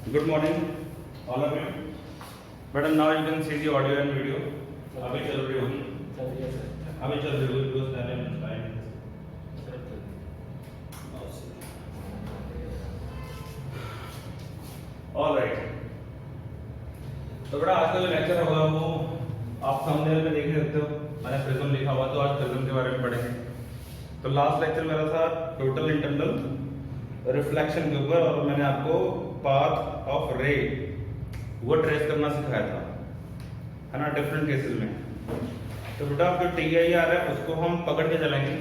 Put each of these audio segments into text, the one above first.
Good morning, all of you. Madam, now you can see the audio and video. अभी चल रही होगी, अभी चल रही होगी, उस टाइम में टाइम। All right. तो बड़ा आज का जो लेक्चर होगा वो आप थंबनेल में देख ही सकते हो, मैंने प्रिज्म लिखा हुआ, तो आज प्रिज्म के बारे में पढ़ेंगे। तो लास्ट लेक्चर मेरा था टोटल इंटरनल रिफ्लेक्शन के ऊपर, और मैंने आपको पाथ ऑफ रे वो ट्रेस करना सिखाया था, है ना, डिफरेंट केसेस में। तो बेटा जो TIR है उसको हम पकड़ के चलेंगे,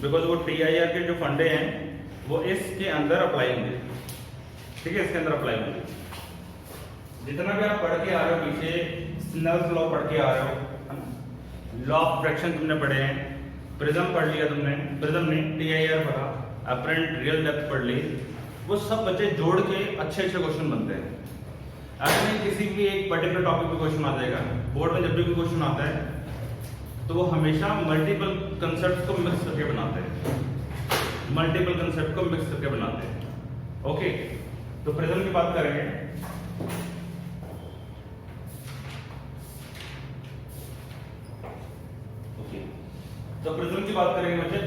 बिकॉज वो TIR के जो फंडे हैं वो इसके अंदर अप्लाई होंगे, ठीक है, इसके अंदर अप्लाई होंगे। जितना भी आप पढ़ के आ रहे हो पीछे, स्नेल्स लॉ पढ़ के आ रहे हो, है ना, लॉ ऑफ फ्रैक्शन तुमने पढ़े हैं, प्रिज्म पढ़ लिया तुमने, प्रिज्म ने TIR पढ़ा, अपरेंट रियल डेप्थ पढ़ ली, वो सब बच्चे जोड़ के अच्छे अच्छे क्वेश्चन बनते हैं। ऐसे नहीं किसी भी एक पर्टिकुलर टॉपिक पे क्वेश्चन आ जाएगा, बोर्ड में जब भी कोई क्वेश्चन आता है तो वो हमेशा मल्टीपल कंसेप्ट को मिक्स करके बनाते हैं, मल्टीपल कंसेप्ट को मिक्स करके बनाते हैं। ओके, तो प्रिज्म की बात करेंगे। ओके, तो प्रिज्म की बात करेंगे बच्चे।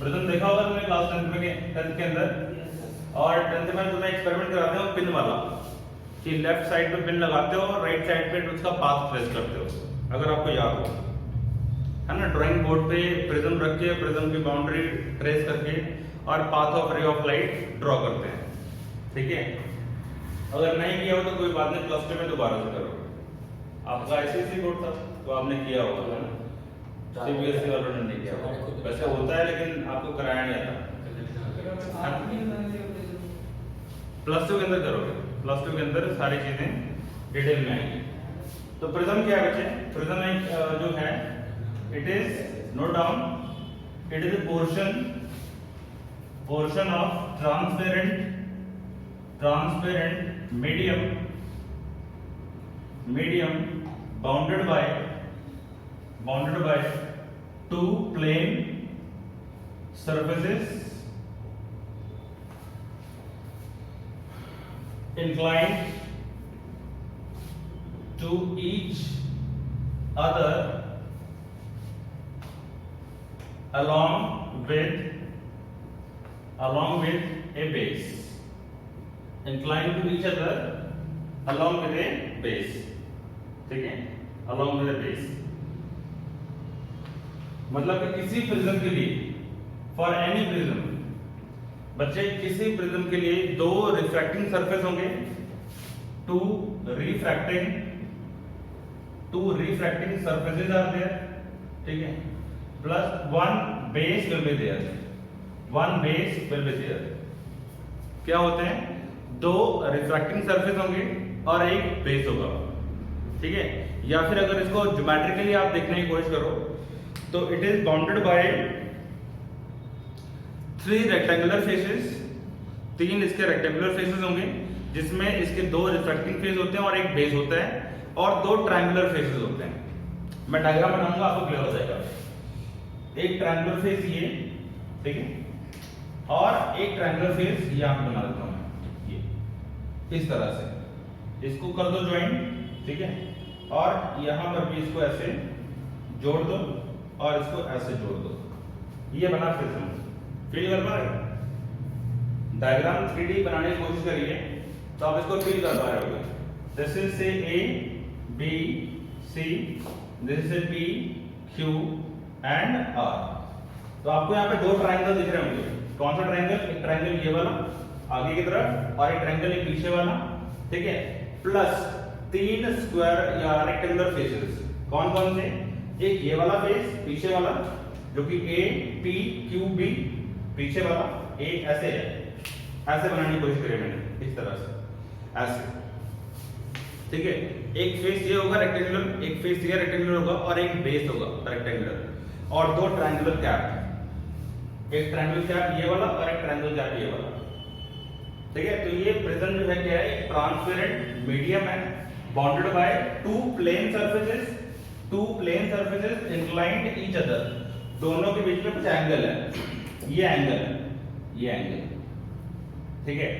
प्रिज्म देखा होगा तुमने क्लास 10 के अंदर, और 10th में तुम्हें एक्सपेरिमेंट कराते हो पिन वाला, कि लेफ्ट साइड पे पिन लगाते हो और राइट साइड पे उसका पाथ ट्रेस करते हो, अगर आपको याद हो, है ना। ड्राइंग बोर्ड पे प्रिज्म रख के प्रिज्म की बाउंड्री ट्रेस करके और path of ray of light draw करते हैं, ठीक है। अगर नहीं किया हो तो कोई बात नहीं, प्लस 2 में दोबारा से करो। आपका ICSE बोर्ड था तो आपने किया होगा, है ना, CBSE वालों ने नहीं किया होगा, वैसे होता है लेकिन आपको कराया नहीं आता। प्लस 2 के अंदर करोगे, प्लस 2 के अंदर सारी चीजें डिटेल में आएंगी। तो प्रिज्म क्या है बच्चे? प्रिज्म एक जो है, it is note down, it is a portion of transparent medium bounded by two plane surfaces inclined to each other along with a base, inclined to each other along with a base, ठीक है, along with a base। मतलब कि किसी prism के लिए, for any prism, बच्चे किसी prism के लिए दो रिफ्रैक्टिंग सरफेस होंगे, two refracting surfaces are there, ठीक है, plus one base will be there. क्या होते हैं? दो रिफ्रैक्टिंग सरफेस होंगे और एक बेस होगा, ठीक है। या फिर अगर इसको ज्योमेट्रिकली आप देखने की कोशिश करो तो it is bounded by 3 rectangular faces, 3 इसके रेक्टेंगुलर फेसेस होंगे जिसमें इसके 2 रिफ्रैक्टिंग फेस होते हैं और एक बेस होता है, और 2 ट्रायंगुलर फेसेस होते हैं। मैं डायग्राम बनाऊंगा, आपको क्लियर हो जाएगा। एक ट्रायंगुलर फेस ये, ठीक है, और एक ट्रायंगुलर फेस यहां पे बना देता हूं, ये इस तरह से, इसको कर दो ज्वाइन, ठीक है, और यहां पर भी इसको ऐसे जोड़ दो और इसको ऐसे जोड़ दो, ये बना प्रिज्म। फील कर पा रहे हो? डायग्राम 3D बनाने की कोशिश करिए तो आप इसको फील कर पा रहे होगे। दिस इज से A B C, this is P Q and R। तो आपको यहाँ पे 2 ट्रायंगल दिख रहे होंगे। कौन सा ट्रायंगल? एक ट्रायंगल ये वाला आगे की तरफ और एक ट्रायंगल ये पीछे वाला, ठीक है, प्लस 3 स्क्वायर या रेक्टेंगुलर फेसेस। कौन कौन से? एक ये वाला फेस पीछे वाला जो कि A P Q B, पीछे वाला A ऐसे है, ऐसे बनाने की कोशिश करी मैंने, इस तरह से ऐसे, ठीक है। एक फेस ये होगा रेक्टेंगुलर, एक फेस ये रेक्टेंगुलर होगा और एक बेस होगा रेक्टेंगुलर, और 2 ट्रायंगुलर कैप, एक ट्रायंगुलर कैप ये वाला और एक ट्रायंगुलर कैप ये वाला, ठीक है। तो ये प्रिज्म जो है क्या है? एक ट्रांसपेरेंट मीडियम है, bounded by 2 plane surfaces inclined each other, दोनों के बीच में कुछ एंगल है, ये एंगल, ठीक है।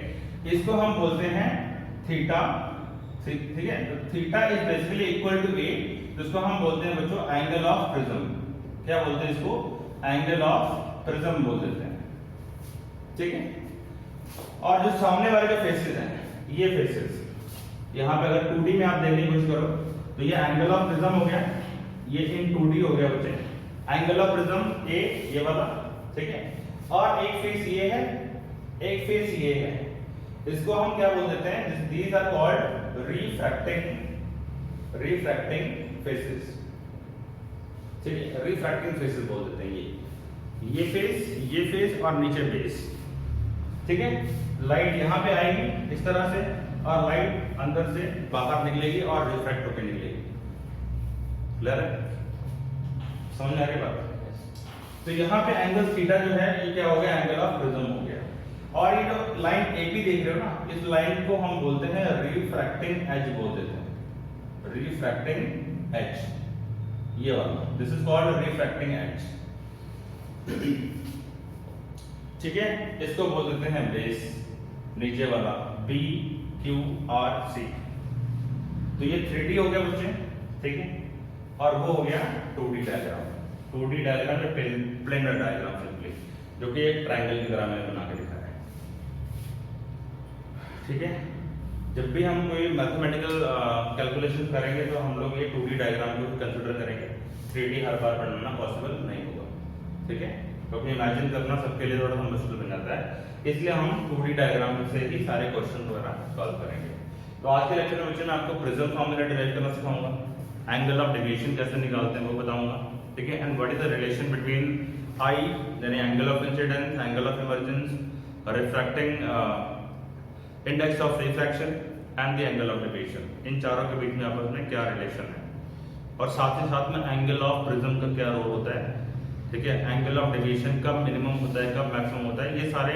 इसको हम बोलते हैं थीटा, ठीक है। तो theta is basically equal to A, जिसको हम बोलते हैं बच्चों एंगल ऑफ प्रिज्म। क्या बोलते हैं इसको? एंगल ऑफ प्रिज्म बोल देते हैं, ठीक है। और जो सामने वाले जो फेसेस हैं, ये फेसेस यहाँ पे अगर 2D में आप देखने की कोशिश करो तो ये एंगल ऑफ प्रिज्म हो गया, ये इन 2D हो गया बच्चे, एंगल ऑफ प्रिज्म ए ये वाला, ठीक है। और एक फेस ये है, एक फेस ये है, इसको हम क्या बोल देते हैं? These are called refracting faces, ठीक है। रिफ्रैक्टिंग फेसेस बोल देते हैं ये फेस और नीचे बेस, ठीक है। लाइट यहाँ पे आएगी इस तरह से और लाइट अंदर से बाहर निकलेगी और रिफ्रैक्ट होकर निकलेगी। क्लियर है? समझ में आ रही बात? तो यहाँ पे एंगल थीटा जो है ये क्या हो गया? एंगल ऑफ प्रिज्म हो गया। और ये जो लाइन एपी देख रहे हो ना, इस लाइन को हम बोलते हैं रिफ्रैक्टिंग एज बोल देते हैं, रिफ्रैक्टिंग एज, ये वाला, this is called refracting edge, ठीक है। इसको बोल देते हैं बेस, नीचे वाला बी क्यू आर सी। तो ये 3D हो गया बच्चे, ठीक है। और वो हो गया 2D डायग्राम, 2D डायग्राम या प्लेनर डायग्राम सिंपली, जो कि एक ट्रायंगल की तरह मैंने बना के दिखाया है, ठीक है। जब भी हम कोई मैथमेटिकल कैलकुलेशन करेंगे तो हम लोग ये 2D डायग्राम को कंसीडर करेंगे, 3D हर बार बनाना पॉसिबल नहीं होगा, ठीक है। क्योंकि इमेजिन करना सबके लिए थोड़ा मुश्किल बन जाता है, इसलिए हम 2D डायग्राम से ही सारे क्वेश्चन वगैरह सॉल्व करेंगे। तो आज के लेक्चर में बच्चे मैं आपको प्रिज्म फॉर्मूला डिराइव करना सिखाऊंगा, एंगल ऑफ डेविएशन कैसे निकालते हैं वो बताऊंगा, ठीक है। And what is the relation between I यानी angle of incidence, angle of emergence, refracting index of refraction and the angle of deviation, इन चारों के बीच में आपस में क्या रिलेशन है, और साथ ही साथ में एंगल ऑफ प्रिज्म का क्या रोल होता है, ठीक है। एंगल ऑफ डेविएशन कब मिनिमम होता है, कब मैक्सिमम होता है, ये सारे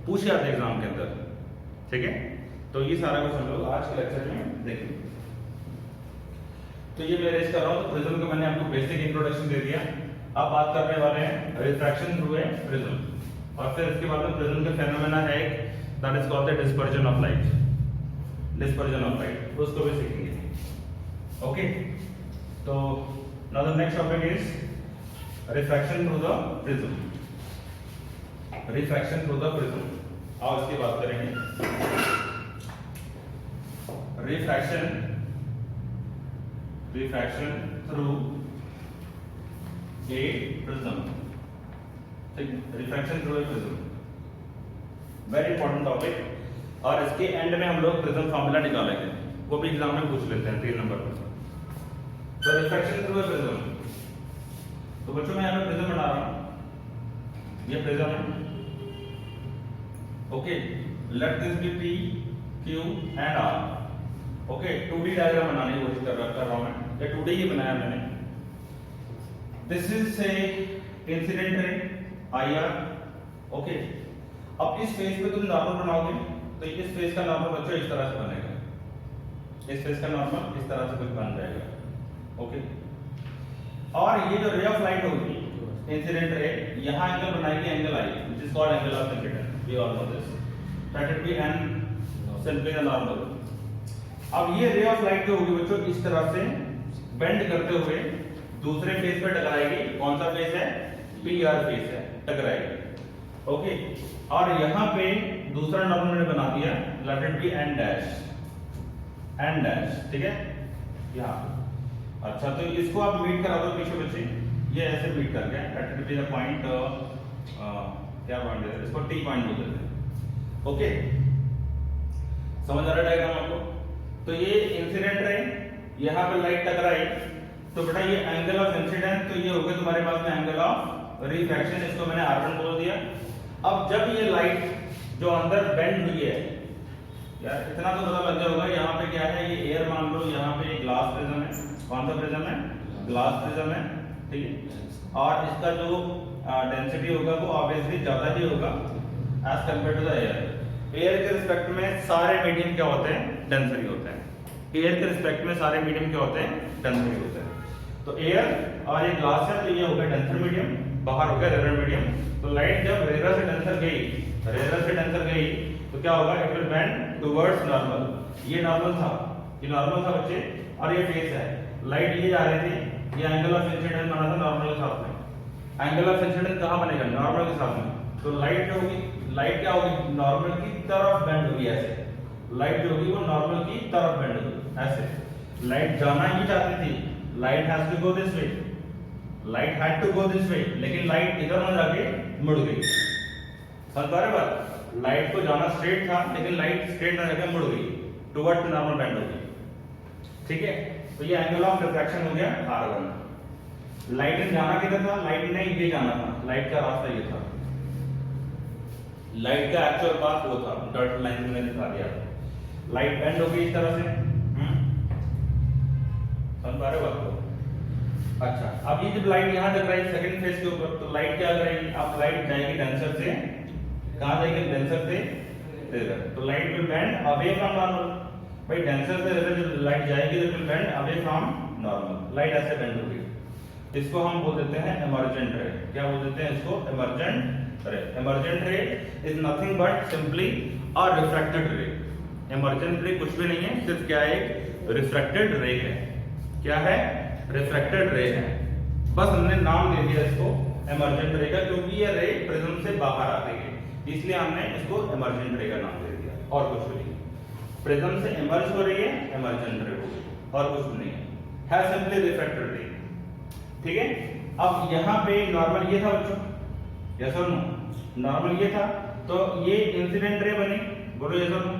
पूछे आते एग्जाम के अंदर, ठीक है। तो ये सारा कुछ हम लोग आज के लेक्चर में देखेंगे। तो ये मैं रेस कर रहा हूँ, तो प्रिज्म का मैंने आपको बेसिक इंट्रोडक्शन दे दिया। अब बात करने वाले हैं रिफ्रैक्शन थ्रू ए प्रिज्म, और फिर इसके बाद में प्रिज्म का फेनोमेना है एक, that is called the dispersion of light, dispersion of light, उसको भी सीखेंगे, ओके। तो now the next topic is refraction through the prism, refraction through the prism. आओ इसकी बात करेंगे। रिफ्रैक्शन थ्रू ए प्रिज्म, ठीक, refraction through a prism, very important topic. और इसके एंड में हम लोग प्रिज्म फॉर्मूला निकालेंगे, वो भी एग्जाम में पूछ लेते हैं 3 नंबर पर। तो रिफ्रैक्शन थ्रू ए प्रिज्म, तो बच्चों मैं यहाँ पे प्रिज्म बना रहा हूँ, ये प्रिज्म है, okay. Let this be P Q and R, okay. 2D diagram बनाने की कोशिश कर रहा हूँ मैं, ये 2D ही बनाया मैंने। दिस इज से इंसिडेंट रे IR, ओके। अब इस फेस पे तुम नॉर्मल बनाओगे तो इस फेस का नॉर्मल बच्चों इस तरह से बनेगा, इस फेस का नॉर्मल इस तरह से कुछ बन जाएगा, ओके। और ये जो रे ऑफ लाइट होगी इंसिडेंट रे, यहाँ एंगल बनाएगी, angle I, which is called angle of incidence, we all know this, that it be an simply the normal. अब ये रे ऑफ लाइट जो होगी बच्चों इस तरह से बेंड करते हुए दूसरे फेस पे टकराएगी, कौन सा फेस है? PR फेस है, टकराएगी, ओके। और यहाँ पे दूसरा नॉर्मल मैंने बना दिया, let it be N dash, N dash, ठीक है, यहाँ। अच्छा, तो इसको आप मीट करा दो पीछे बच्चे, ये ऐसे मीट कर गया, let it be the point, क्या पॉइंट है इसको? T पॉइंट बोल देते हैं, ओके। समझ आ रहा है डायग्राम आपको? तो ये इंसिडेंट रे, यहाँ पे लाइट टकराई, तो बेटा ये एंगल ऑफ इंसिडेंस, तो ये हो गया तुम्हारे पास में एंगल ऑफ रिफ्रैक्शन, इसको मैंने R1 बोल दिया। अब जब ये लाइट जो अंदर बेंड हुई है, यार इतना तो पता लग गया होगा, यहाँ पे क्या है, ये एयर मान लो, यहाँ पे ग्लास प्रिज्म है, कौन सा प्रिज्म है? ग्लास प्रिज्म है, ठीक है। और इसका जो डेंसिटी होगा वो ऑब्वियसली ज्यादा ही होगा as compare to the air. Air के रिस्पेक्ट में सारे मीडियम क्या होते हैं? डेंसरी होते हैं। एयर के रिस्पेक्ट में सारे मीडियम क्या होते हैं? डेंसरी होते हैं। तो एयर और ये ग्लास है, तो ये हो गया डेंसर मीडियम, बाहर हो गया रेयर मीडियम। तो लाइट जब रेयर से डेंसर गई, तो तो क्या होगा, it will bend towards normal. ये नॉर्मल था, ये नॉर्मल था बच्चे, और ये फेस है। लाइट ये जा रही थी, ये एंगल ऑफ इंसिडेंस बना था नॉर्मल के साथ में। एंगल ऑफ इंसिडेंस कहाँ बनेगा, नॉर्मल के साथ में। तो लाइट जो होगी, लाइट क्या होगी, नॉर्मल की तरफ बेंड होगी ऐसे। लाइट जो होगी वो नॉर्मल की तरफ बेंड होगी ऐसे। लाइट जाना ही चाहती थी, light has to go this way, light had to go this way, लेकिन लाइट इधर ना जाके मुड़ गई। समझ पा रहे बात, लाइट को जाना स्ट्रेट था, लेकिन लाइट स्ट्रेट ना जाके मुड़ गई, टुवर्ड्स नॉर्मल बेंड हो गई। ठीक है, तो ये एंगल ऑफ रिफ्रैक्शन हो गया r1। लाइट ने जाना किधर था, लाइट ने ये जाना था, लाइट का रास्ता ये था, लाइट का एक्चुअल पाथ वो था, डॉट लाइन में दिखा दिया। लाइट बेंड हो गई इस तरह से, समझ पा रहे हो बात को। अच्छा, अब ये जब लाइट यहाँ तक रही सेकंड फेज के ऊपर, तो लाइट क्या करेगी, अब लाइट जाएगी डेंसर से, कहाँ जाएगी, डेंसर से इधर। तो light will bend away from normal. भाई डेंसर से इधर जब लाइट जाएगी it will bend away from normal. Light ऐसे बेंड होगी, इसको हम बोल देते हैं इमर्जेंट रे। क्या बोल देते हैं इसको, इमर्जेंट रे। इमर्जेंट रे is nothing but simply a refracted रे। इमर्जेंट रे कुछ भी नहीं है, सिर्फ क्या है, एक रिफ्रैक्टेड रे है। क्या है, रिफ्रैक्टेड रे है। बस हमने नाम दे दिया इसको इमर्जेंट रे का, क्योंकि ये रे प्रिज्म से बाहर आ रही है, इसलिए हमने इसको इमर्जेंट रे का नाम दे दिया, और कुछ भी नहीं। प्रिज्म से इमर्ज हो रही है, इमर्जेंट रे हो गई, और कुछ भी नहीं है सिंपली रिफ्रैक्टेड रे। ठीक है, अब यहाँ पे नॉर्मल ये था बच्चों, यस और नो, नॉर्मल ये था, तो ये इंसिडेंट रे बनी, बोलो यस और नो,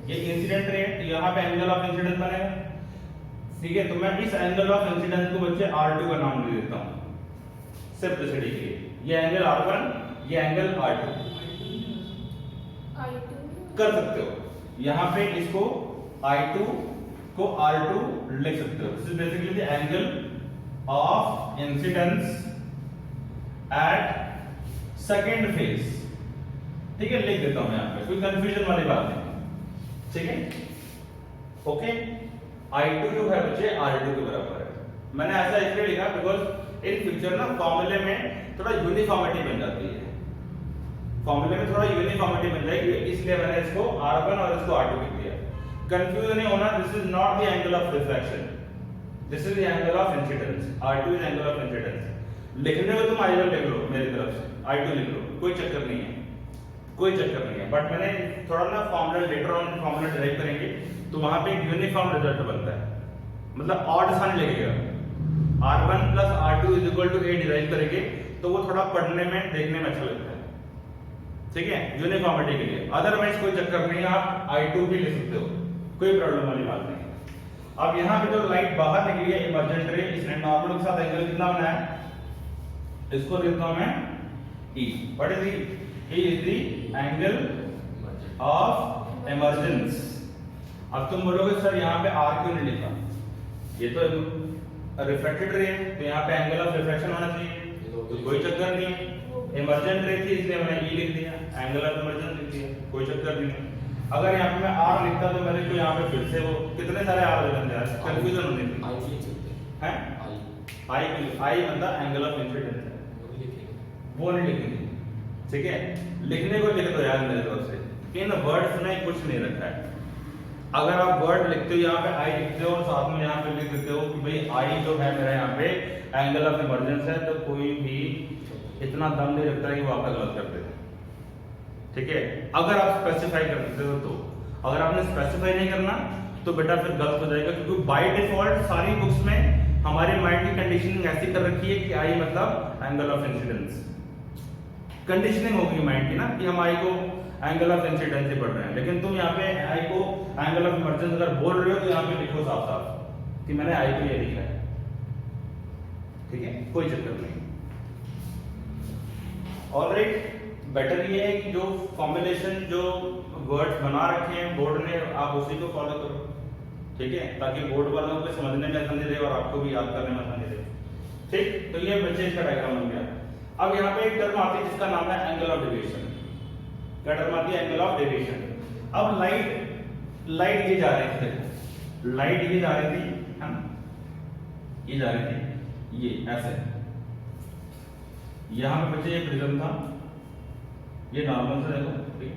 ये इंसिडेंट रे है, तो यहाँ पे एंगल ऑफ इंसिडेंस बनेगा। ठीक है, तो मैं इस एंगल ऑफ इंसिडेंस को बच्चे R2 का नाम दे देता हूँ सिंपलिसिटी के लिए। ये एंगल R1, ये एंगल R2 कर सकते हो। यहाँ पे इसको I2 को R2 लिख सकते हो। This is basically the angle of incidence eight second phase. ठीक है, लिख देता हूं यहाँ पे, कोई कंफ्यूजन वाली बात नहीं। ठीक है, ओके। I2 जो है बच्चे R2 के बराबर है। मैंने ऐसा इसलिए लिखा बिकॉज इन फ्यूचर ना फॉर्मूले में थोड़ा यूनिफॉर्मिटी बन जाती है, फॉर्मूले में थोड़ा यूनिफॉर्मिटी बन जाएगी, इसलिए मैंने इसको R1 और इसको R2 लिख दिया। कंफ्यूज नहीं होना, this is not the angle of refraction, this is the angle of incidence. R2 is angle of incidence. लिखने में तुम I1 लिख लो, मेरी तरफ से I2 लिख लो, कोई चक्कर नहीं है, कोई चक्कर नहीं है। बट मैंने थोड़ा ना formula later on formula derive करेंगे, तो वहां पे एक यूनिफॉर्म रिजल्ट बनता है, मतलब ऑड सा नहीं लगेगा। R1 plus R2 is equal to A derive करेंगे, तो वो थोड़ा पढ़ने में देखने में अच्छा लगता है। ठीक है, यूनिफॉर्मिटी के लिए। अदरवाइज कोई चक्कर नहीं है, आप I2 भी ले सकते हो, कोई प्रॉब्लम वाली बात नहीं। अब यहाँ पे जो लाइट बाहर निकली है इमर्जेंट रे, इसने नॉर्मल के साथ एंगल कितना बनाया, इसको लिखता हूं मैं E। What is E? E is the angle of emergence। अब तुम बोलोगे सर यहाँ पे R क्यों नहीं लिखा, ये तो रिफ्रैक्टेड रे है, तो यहाँ पे एंगल ऑफ रिफ्रैक्शन होना चाहिए, तो कोई चक्कर नहीं है। इमर्जेंट रे थी इसलिए मैंने E लिख दिया, एंगल ऑफ इमर्जेंस लिख दिया, कोई चक्कर नहीं है। अगर यहाँ पे मैं R लिखता तो मैंने को यहाँ पे फिर से वो कितने सारे R बन जाए, कंफ्यूजन होने की है। I मतलब एंगल ऑफ इंसिडेंस है, वो नहीं लिखेंगे। ठीक है, लिखने को लिख दो यार मेरे तरफ से, इन वर्ड्स में कुछ नहीं रखा है। अगर आप वर्ड लिखते हो यहाँ पे I लिखते हो और साथ में यहाँ पे लिख देते हो कि भाई I जो है मेरा यहाँ पे एंगल ऑफ इमर्जेंस है, तो कोई भी इतना दम नहीं रखता है कि वो आपका गलत कर देते। ठीक है, अगर आप स्पेसिफाई कर देते हो तो। अगर आपने स्पेसिफाई नहीं करना तो बेटा फिर गलत हो जाएगा, क्योंकि बाय डिफॉल्ट सारी बुक्स में हमारे माइंड की कंडीशनिंग ऐसी कर रखी है कि I मतलब एंगल ऑफ इंसिडेंस। कंडीशनिंग होगी माइंड की ना कि हम I को एंगल ऑफ इंसिडेंस से पढ़ रहे हैं, लेकिन तुम यहाँ पे I को एंगल ऑफ इमर्जेंस अगर बोल रहे हो तो यहाँ पे लिखो साफ साफ कि मैंने I को ये लिखा है। ठीक है, कोई चक्कर नहीं। ऑलराइट, बेटर ये है कि जो फॉर्मुलेशन जो वर्ड्स बना रखे हैं बोर्ड ने, आप उसी को फॉलो करो। ठीक है, ताकि बोर्ड वालों को समझने में आसानी रहे और आपको भी याद करने में आसानी रहे। ठीक, तो ये बच्चे इसका डायग्राम बन गया। अब यहाँ पे एक टर्म आती है जिसका नाम है एंगल ऑफ डेविएशन। क्या टर्म आती है, एंगल ऑफ डेविएशन। अब लाइट ये जा रही थी, लाइट ये जा रही थी, है ना, ये जा रही थी, ये ऐसे। यहाँ पे बच्चे ये प्रिज्म था, ये नॉर्मल से देखो, ठीक,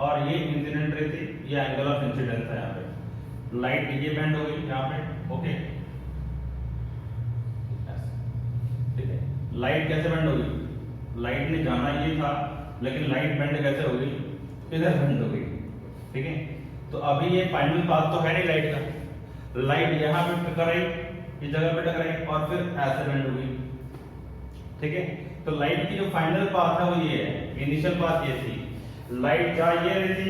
और ये इंसिडेंट रे थी, ये एंगल ऑफ इंसिडेंस है यहाँ पे। लाइट ये बेंड हो गई यहाँ पे, ओके ठीक है। लाइट कैसे बेंड हो गई? लाइट ने जाना ये था, लेकिन लाइट बेंड कैसे हो गई? इधर बेंड हो गई, ठीक है। तो अभी ये फाइनल पाथ तो है नहीं लाइट का, लाइट यहाँ पे टकराई, इस जगह पे टकराई और फिर ऐसे बेंड हो गई, ठीक है। तो लाइट की जो फाइनल पाथ है वो ये है, इनिशियल पाथ ये थी, लाइट जा ये रही थी,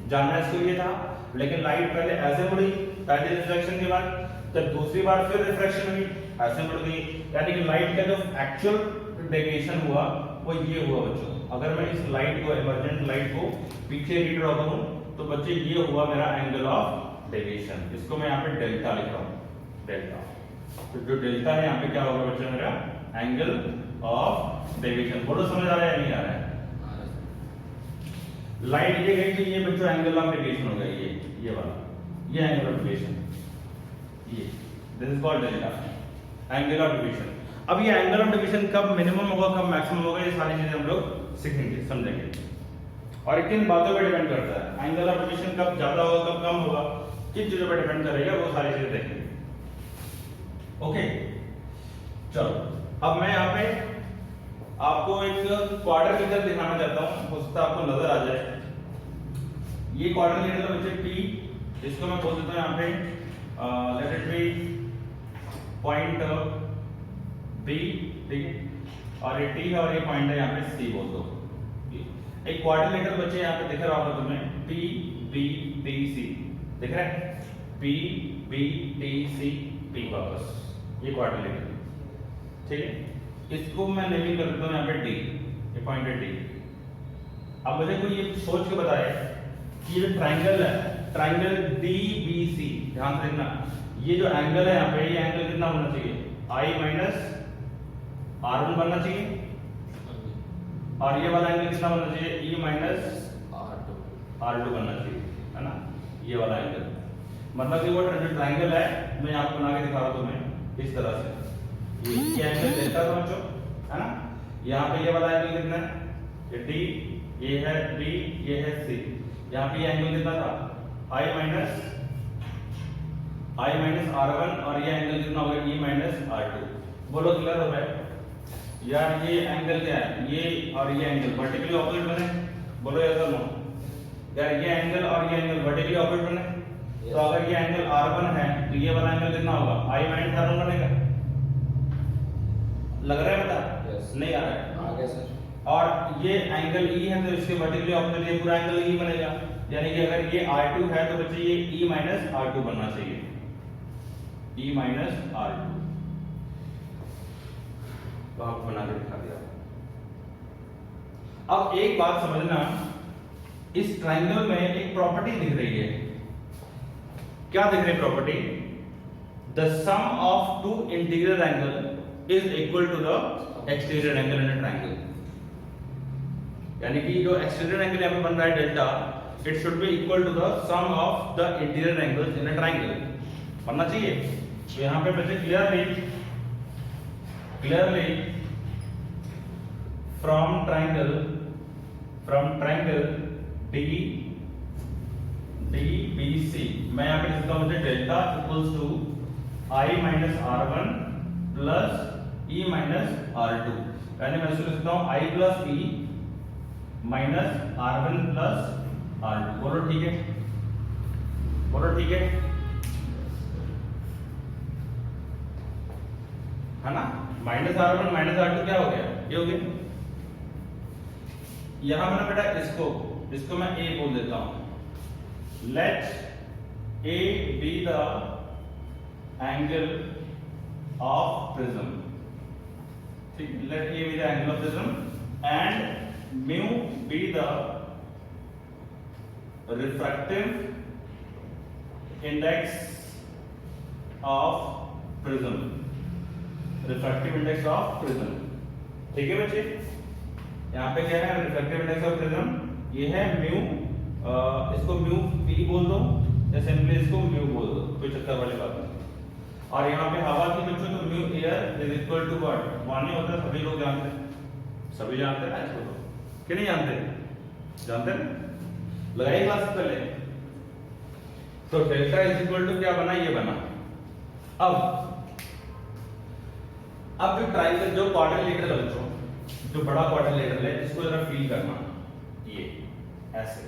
जाना इसको ये था, लेकिन लाइट पहले ऐसे मुड़ी पहले रिफ्लेक्शन के बाद, जब दूसरी बार फिर रिफ्लेक्शन हुई ऐसे मुड़ गई, यानी कि लाइट का जो एक्चुअल डेविएशन हुआ वो ये हुआ बच्चों। अगर मैं इस लाइट को, इमर्जेंट लाइट को पीछे रीड्रॉ करूं तो बच्चे ये हुआ मेरा एंगल ऑफ डेविएशन, इसको मैं यहाँ पे डेल्टा लिख रहा हूं, डेल्टा। तो जो डेल्टा है यहाँ पे क्या होगा बच्चों मेरा? Angle of deviation. बोलो समझ आ रहा है या नहीं आ रहा है? लाइट ये गई तो ये बच्चों एंगल ऑफ डेविएशन हो गया, ये वाला, ये एंगल ऑफ डेविएशन, ये this is called delta, angle of deviation. अब ये एंगल ऑफ डेविएशन कब मिनिमम होगा, कब मैक्सिमम होगा, ये सारी चीजें हम लोग सीखेंगे, समझेंगे। और किन बातों पर डिपेंड करता है एंगल ऑफ डेविएशन, कब ज्यादा होगा कब कम होगा, किन चीजों पर डिपेंड करेगा, वो सारी चीजें देखेंगे, ओके। चलो अब मैं यहाँ पे आपको एक क्वाड्रिलेटरल दिखाना चाहता हूं, हो सकता है आपको नजर आ जाए। ये क्वाड्रिलेटरल बच्चे P, इसको मैं बोल देता हूं यहाँ पे let it be point B, ठीक है, और ये T है और ये पॉइंट है यहाँ पे C बोल दो। एक क्वाड्रिलेटरल बच्चे यहाँ पे दिख रहा होगा तुम्हें, P B T C दिख रहा है, P B T C P वापस, ये क्वाड्रिलेटरल, ठीक है। इसको मैं नेमिंग कर देता हूं यहाँ पे D, ये पॉइंट है D। अब मुझे कोई ये सोच के बताए कि ये जो ट्रायंगल है, ट्रायंगल DBC, ध्यान से देखना, ये जो एंगल है यहाँ पे, ये एंगल कितना होना चाहिए? I माइनस R1 बनना चाहिए, और ये वाला एंगल कितना बनना चाहिए? E माइनस R2 बनना चाहिए, है ना, ये वाला एंगल। मतलब कि वो जो ट्रायंगल है, मैं यहाँ बना के दिखा रहा हूं तुम्हें इस तरह से, ये एंगल डेल्टा समझो, है ना। यहाँ पे ये वाला एंगल कितना है? ये D, ये है B, ये है C। यहाँ पे ये एंगल कितना था? I माइनस R1, और ये एंगल कितना हो गया? E minus R2। बोलो क्लियर हो रहा है यार? ये एंगल क्या है? ये और ये एंगल वर्टिकली ऑपोजिट बने, बोलो यस और नो यार? ये एंगल और ये एंगल वर्टिकली ऑपोजिट बने, तो अगर ये एंगल R1 है तो ये वाला एंगल कितना होगा? I माइनस R1 बनेगा। लग रहा है बेटा? yes. नहीं आ रहा है? आगे सर। और ये एंगल E है तो इसके वर्टिकली ऑपोजिट ये पूरा एंगल E बनेगा, यानी कि अगर ये R2 है तो बच्चे ये E माइनस R2 बनना चाहिए, E माइनस R2। तो आपको बना के दिखा दिया। अब एक बात समझना, इस ट्रायंगल में एक प्रॉपर्टी दिख रही है, क्या दिख रही है property? The sum of two interior angle is equal to the exterior angle in a triangle, यानी कि जो exterior angle यहाँ पे बन रहा है delta, it should be equal to the sum of the interior angles in a triangle, बनना चाहिए। तो यहाँ पे बच्चे clearly from triangle DBC मैं यहाँ पे लिखता हूँ मुझे delta equals to I minus R1 plus E minus R2, यानी मैं इसको लिखता हूं I plus E minus R1 plus R2। बोलो ठीक है, बोलो ठीक है ना। माइनस R1 माइनस R2 क्या हो गया? ये हो गया। यहां मैंने बेटा इसको मैं A बोल देता हूं। Let A be the angle of prism, ठीक, let A be the angle of prism and mu be the refractive index of prism, refractive index of prism, ठीक है बच्चे। यहाँ पे क्या है? refractive index of prism, ये है mu, इसको mu P बोल दो या सिंपली इसको mu बोल दो, कोई चक्कर वाली बात नहीं। और यहाँ पे हवा की बच्चों तो mu air is equal to what? 1 ही होता है, सभी लोग जानते हैं, सभी जानते हैं ना इसको, तो कि नहीं जानते? जानते हैं। लगाई क्लास से पहले। तो डेल्टा इज इक्वल टू क्या बना, ये बना। अब जो ट्राइंगल, जो क्वाड्रिलेटरल है बच्चों, जो बड़ा क्वाड्रिलेटरल है, इसको जरा फील करना, ये ऐसे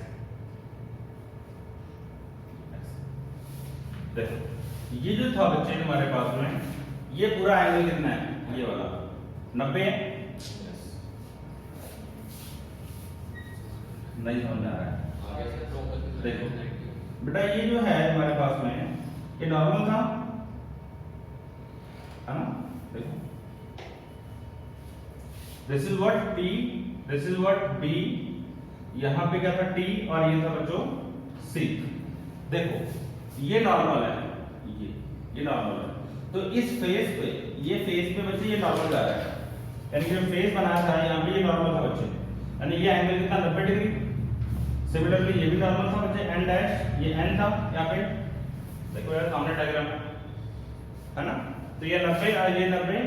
देखो, ये जो था बच्चे हमारे पास में, ये पूरा एंगल कितना है, ये वाला 90 है। नहीं समझ आ रहा है, देखो बेटा ये जो है हमारे पास में, ये नॉर्मल था, है ना। देखो this is what T, this is what B, यहां पे क्या था T और ये था बच्चों C। देखो ये नॉर्मल है, ये नॉर्मल है, तो इस फेस पे, ये फेस पे बच्चे ये नॉर्मल जा रहा है, यानी कि जो फेस बनाया था यहाँ पे ये नॉर्मल था बच्चे, यानी ये एंगल कितना 90 डिग्री। सिमिलरली ये भी नॉर्मल था बच्चे, एन डैश, ये एन था यहाँ पे, देखो यार सामने डायग्राम है ना। तो ये 90 और ये 90,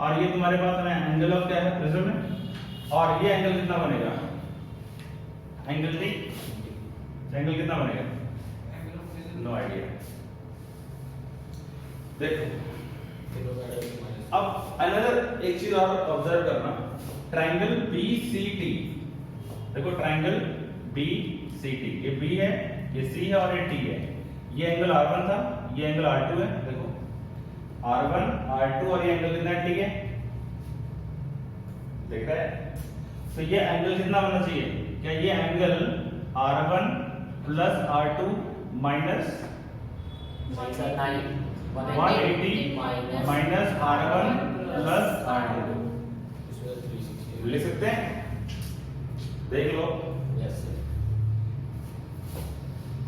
और ये तुम्हारे पास में एंगल ऑफ क्या है प्रिज्म में, और ये एंगल कितना बनेगा, एंगल टी, एंगल कितना बनेगा, नो आइडिया। देखो अब अनदर एक चीज और ऑब्जर्व करना, ट्रायंगल BCT, देखो ट्रायंगल BCT, ये B है, ये C है और ये T है। ये एंगल R1 था, ये एंगल R2 है, देखो R1 R2, और ये एंगल कितना T है, देख रहा है। तो ये एंगल कितना होना चाहिए, क्या ये angle R1 plus R2 minus 180 minus R1 plus R2 लिख सकते हैं, देख लो।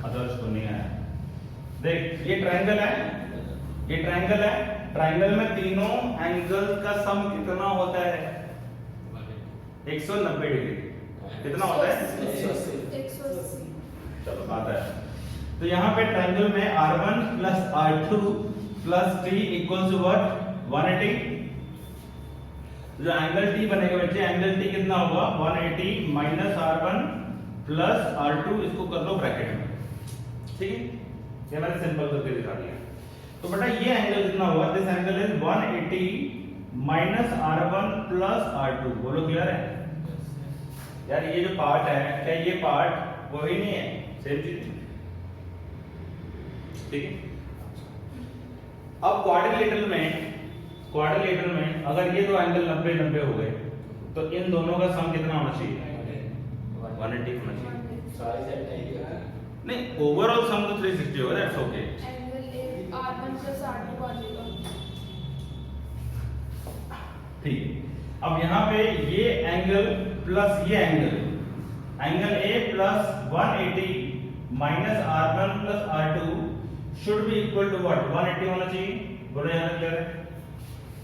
अदर्स तो नहीं आया। देख ये ट्रायंगल है, ये ट्रायंगल है, ट्रायंगल में तीनों एंगल का सम कितना होता है, 190 डिग्री। कितना होता है, 180। चलो बात है। तो यहाँ पे ट्रायंगल में R1 plus R2 plus T equals to what, 180। जो एंगल T बनेगा बच्चे, एंगल T कितना होगा, 180 माइनस R1 प्लस R2, इसको कर लो ब्रैकेट में, ठीक है, ये मैंने सिंपल करके दिखा दिया। तो बेटा ये एंगल कितना होगा, this angle is 180 minus R1 plus R2, बोलो क्लियर है यार। ये जो पार्ट है, क्या ये पार्ट वही नहीं है, सेम चीज, ठीक है। अब क्वाड्रिलेटरल में अगर ये दो एंगल 90 90 हो गए, तो इन दोनों का सम कितना होना चाहिए, 180 होना चाहिए। नहीं, ओवरऑल सम तो 360 होगा, that's okay. Angle R1 plus R2 आ जाएगा, ठीक है। अब यहाँ पे ये एंगल प्लस ये angle, angle A plus 180 minus R1 plus R2 should be equal to what, 180 होना चाहिए, बोलो यहाँ तक क्लियर है,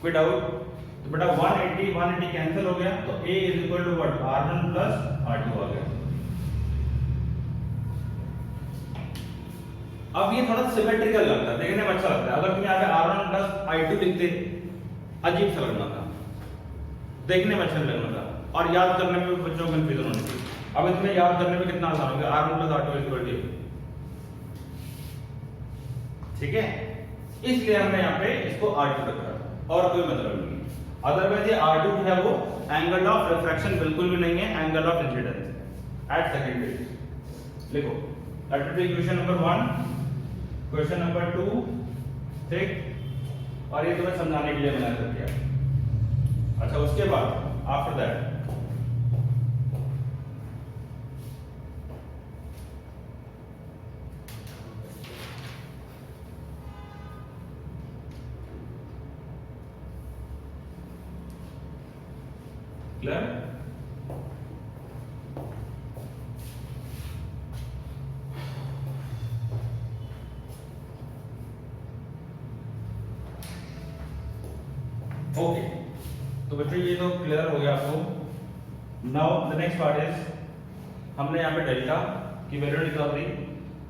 कोई डाउट। तो बेटा 180 कैंसिल हो गया, तो A is equal to what, R1 plus R2 आ गया। अब ये थोड़ा सिमेट्रिकल लगता है, देखने में अच्छा लगता है। अगर तुम यहाँ पे R1 प्लस I2 लिखते, अजीब सा लगना था, देखने में अच्छा लगना था, और याद करने में भी बच्चों को कंफ्यूजन होनी थी। अब इसमें याद करने में कितना आसान हो गया, R1 plus R2 equal to, ठीक है। इसलिए हमने यहाँ पे इसको R2 रखा, और कोई मतलब नहीं है। अदरवाइज ये R2 जो है वो एंगल ऑफ रिफ्रैक्शन बिल्कुल भी नहीं है, angle of incidence at second rays. लिखो that is equation number 1, question number 2, ठीक। और ये तुम्हें समझाने के लिए मैंने कर दिया। अच्छा, उसके बाद आफ्टर दैट क्लियर, ओके। तो बच्चों ये तो क्लियर हो गया आपको। Now the next part is, हमने यहाँ पे डेल्टा की वैल्यू निकाल दी,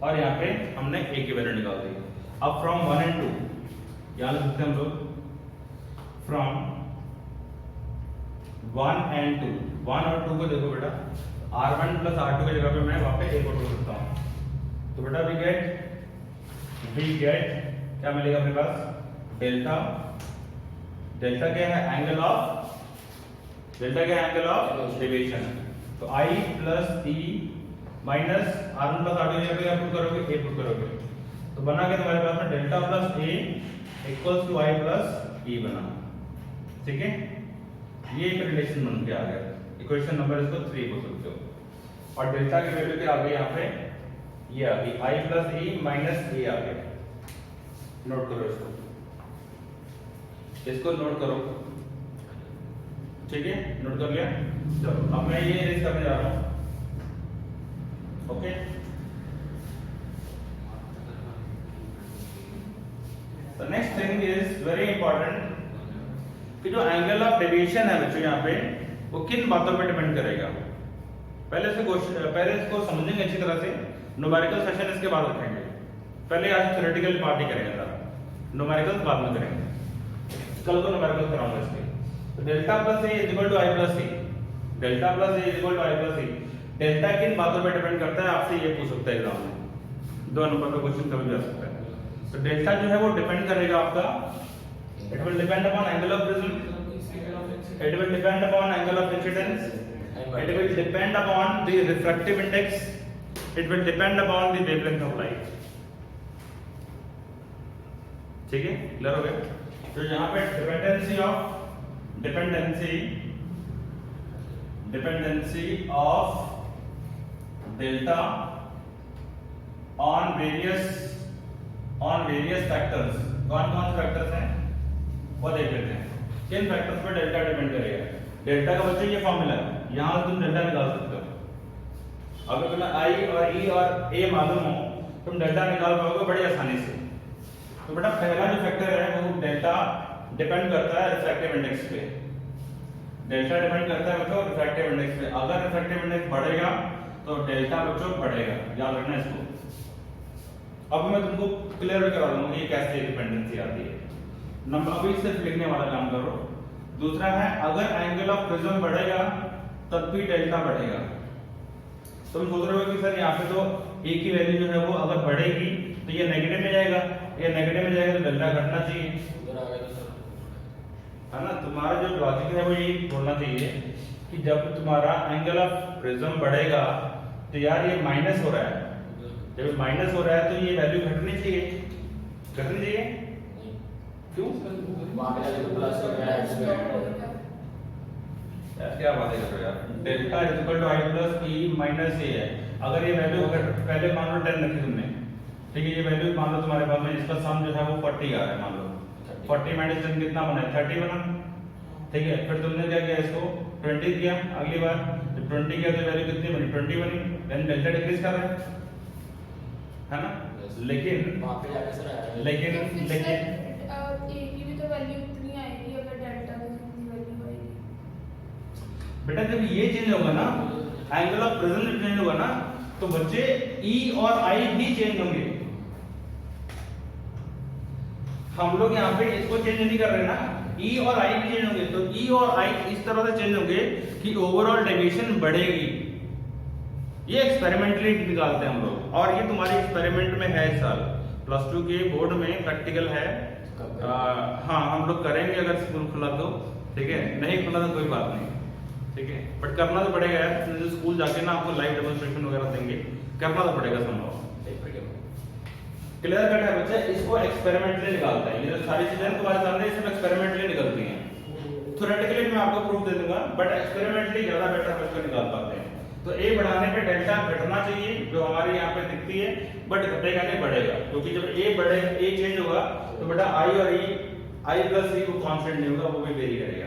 और यहाँ पे हमने ए की वैल्यू निकाल दी। अब फ्रॉम 1 and 2 यहाँ लिख सकते हैं हम लोग, फ्रॉम 1 and 2, 1 और 2 को देखो बेटा, R1 प्लस R2 की जगह पे मैं वहां पे A को ढूंढ सकता हूँ। तो बेटा वी गेट क्या मिलेगा अपने पास, डेल्टा। डेल्टा क्या है, एंगल ऑफ डेविएशन। तो I plus E minus R1 plus R2 यहाँ पे क्या पुट करोगे, A पुट करोगे, तो बना के तुम्हारे पास में delta plus A equals to I plus E बना। ठीक है, ये एक रिलेशन बन के आ गया, इक्वेशन नंबर इसको 3 बोल सकते हो। और डेल्टा की वैल्यू क्या आ गई यहाँ पे, ये आ गई I plus E minus A आ गया। नोट करो इसको नोट करो। ठीक है, नोट कर लिया। चलो अब मैं ये रेस करने जा रहा हूं। Okay, the next thing is very important कि जो एंगल ऑफ डेविएशन है बच्चों यहाँ पे, वो किन बातों पे डिपेंड करेगा। पहले इसको समझेंगे अच्छी तरह से, न्यूमेरिकल सेशन इसके बाद रखेंगे। पहले आज थ्योरेटिकल पार्ट ही करेंगे, न्यूमेरिकल बाद में करेंगे। कल को न्यूमेरिकल कराऊंगा इसके। तो delta plus A is equal to I plus C, delta plus A is equal to I plus C. Delta किन बातों पे डिपेंड करता है, आपसे ये पूछ सकता है एग्जाम में, 2 नंबर का क्वेश्चन कभी भी आ सकता है। तो डेल्टा जो है वो डिपेंड करेगा आपका, it will depend upon angle of prism, it will depend upon angle of incidence, it will depend upon the refractive index, it will depend upon the wavelength of light. ठीक है, clear हो गया। तो यहाँ पे dependency of delta on various factors, कौन कौन से फैक्टर्स हैं वो देख लेते हैं। किन फैक्टर्स पे डेल्टा डिपेंड करेगा। डेल्टा का बच्चों ये फॉर्मूला है, यहां से तुम डेल्टा निकाल सकते हो। अगर तुम्हें I और E और A मालूम हो, तुम डेल्टा निकाल पाओगे बड़ी आसानी से। तो बेटा पहला जो फैक्टर है वो डेल्टा डिपेंड करता है रिफ्रैक्टिव इंडेक्स पे। डेल्टा डिपेंड करता है बच्चों रिफ्रैक्टिव इंडेक्स पे। अगर रिफ्रैक्टिव इंडेक्स बढ़ेगा तो डेल्टा बच्चों बढ़ेगा, याद रखना इसको। अब मैं तुमको क्लियर भी करा दूंगा ये कैसे डिपेंडेंसी आती है। नंबर अभी सिर्फ लिखने वाला काम करो। दूसरा है, अगर एंगल ऑफ प्रिज्म बढ़ेगा तब भी डेल्टा बढ़ेगा। तुम सोच रहे हो कि सर यहाँ पे तो ए की वैल्यू जो है वो अगर बढ़ेगी तो ये नेगेटिव में जाएगा, ये नेगेटिव में जाएगा तो डेल्टा घटना चाहिए, है ना। तुम्हारा जो लॉजिक है वो ये बोलना चाहिए कि जब तुम्हारा एंगल ऑफ प्रिज्म बढ़ेगा तो यार ये माइनस हो रहा है, जब माइनस हो रहा है तो ये वैल्यू घटनी चाहिए, क्यों? क्या बात कर रहे हो यार। Delta is equal to I plus E minus A है। अगर ये वैल्यू पहले मान लो 10 रखी तुमने, ठीक है, ये वैल्यू मान लो तुम्हारे पास में इसका सम जो है वो 40 आ रहा है, मान लो 40 माइनस 10 कितना बना है, 30 बना। ठीक है, फिर तुमने क्या किया, इसको 20 किया, अगली बार जब 20 किया तो वैल्यू कितनी बनी, 20 बनी, देन डेल्टा डिक्रीज कर रहा है ना। लेकिन ए की भी तो वैल्यू इतनी आएगी अगर डेल्टा की जितनी वैल्यू आएगी। बेटा जब ये चेंज होगा ना, एंगल ऑफ प्रिज्म जब चेंज होगा ना, तो बच्चे E और I भी चेंज होंगे। हम लोग यहाँ पे इसको चेंज नहीं कर रहे ना, E और I भी चेंज होंगे। तो E और I इस तरह से चेंज होंगे कि ओवरऑल डेविएशन बढ़ेगी। ये एक्सपेरिमेंटली निकालते हैं हम लोग, और ये तुम्हारे एक्सपेरिमेंट में है इस साल +2 के बोर्ड में प्रैक्टिकल है। हाँ, हम लोग करेंगे अगर स्कूल खुला तो, ठीक है, नहीं खुला तो कोई बात नहीं, ठीक है, बट करना तो पड़ेगा यार। स्कूल जाके ना आपको लाइव डेमोंस्ट्रेशन वगैरह देंगे, करना तो पड़ेगा संभव। क्लियर कट है बच्चे, इसको एक्सपेरिमेंटली निकालते हैं। ये सारी चीजें तुम्हारे सामने सिर्फ एक्सपेरिमेंटली निकलती हैं। थ्योरेटिकली मैं आपको प्रूफ दे दूंगा, बट एक्सपेरिमेंटली ज्यादा बेटर हम इसको निकाल पाते हैं। तो ए बढ़ाने पे डेल्टा घटना चाहिए जो हमारे यहाँ पे दिखती है, बट घटेगा नहीं, बढ़ेगा, क्योंकि जब ए बढ़े, ए चेंज होगा तो बेटा आई और आई प्लस ई को कांस्टेंट नहीं होगा, वो भी वेरी करेगा,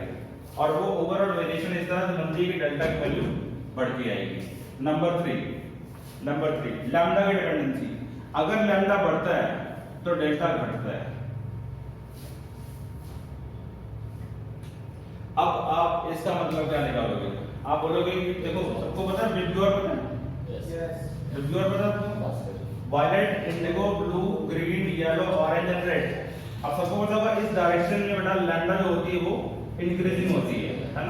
और वो ओवरऑल वेरिएशन इस तरह से बनती है कि डेल्टा की वैल्यू बढ़ती आएगी। नंबर 3 लैम्डा की डिपेंडेंसी। अगर लैम्डा बढ़ता है तो डेल्टा घटता है। अब आप इसका मतलब क्या निकालोगे, आप बोलोगे कि देखो सबको पता है विबग्योर पता है, विबग्योर पता है, violet, indigo, blue, green, yellow, orange and red. अब सबको पता होगा इस डायरेक्शन में बेटा लैम्डा जो होती है वो इंक्रीजिंग होती है ना,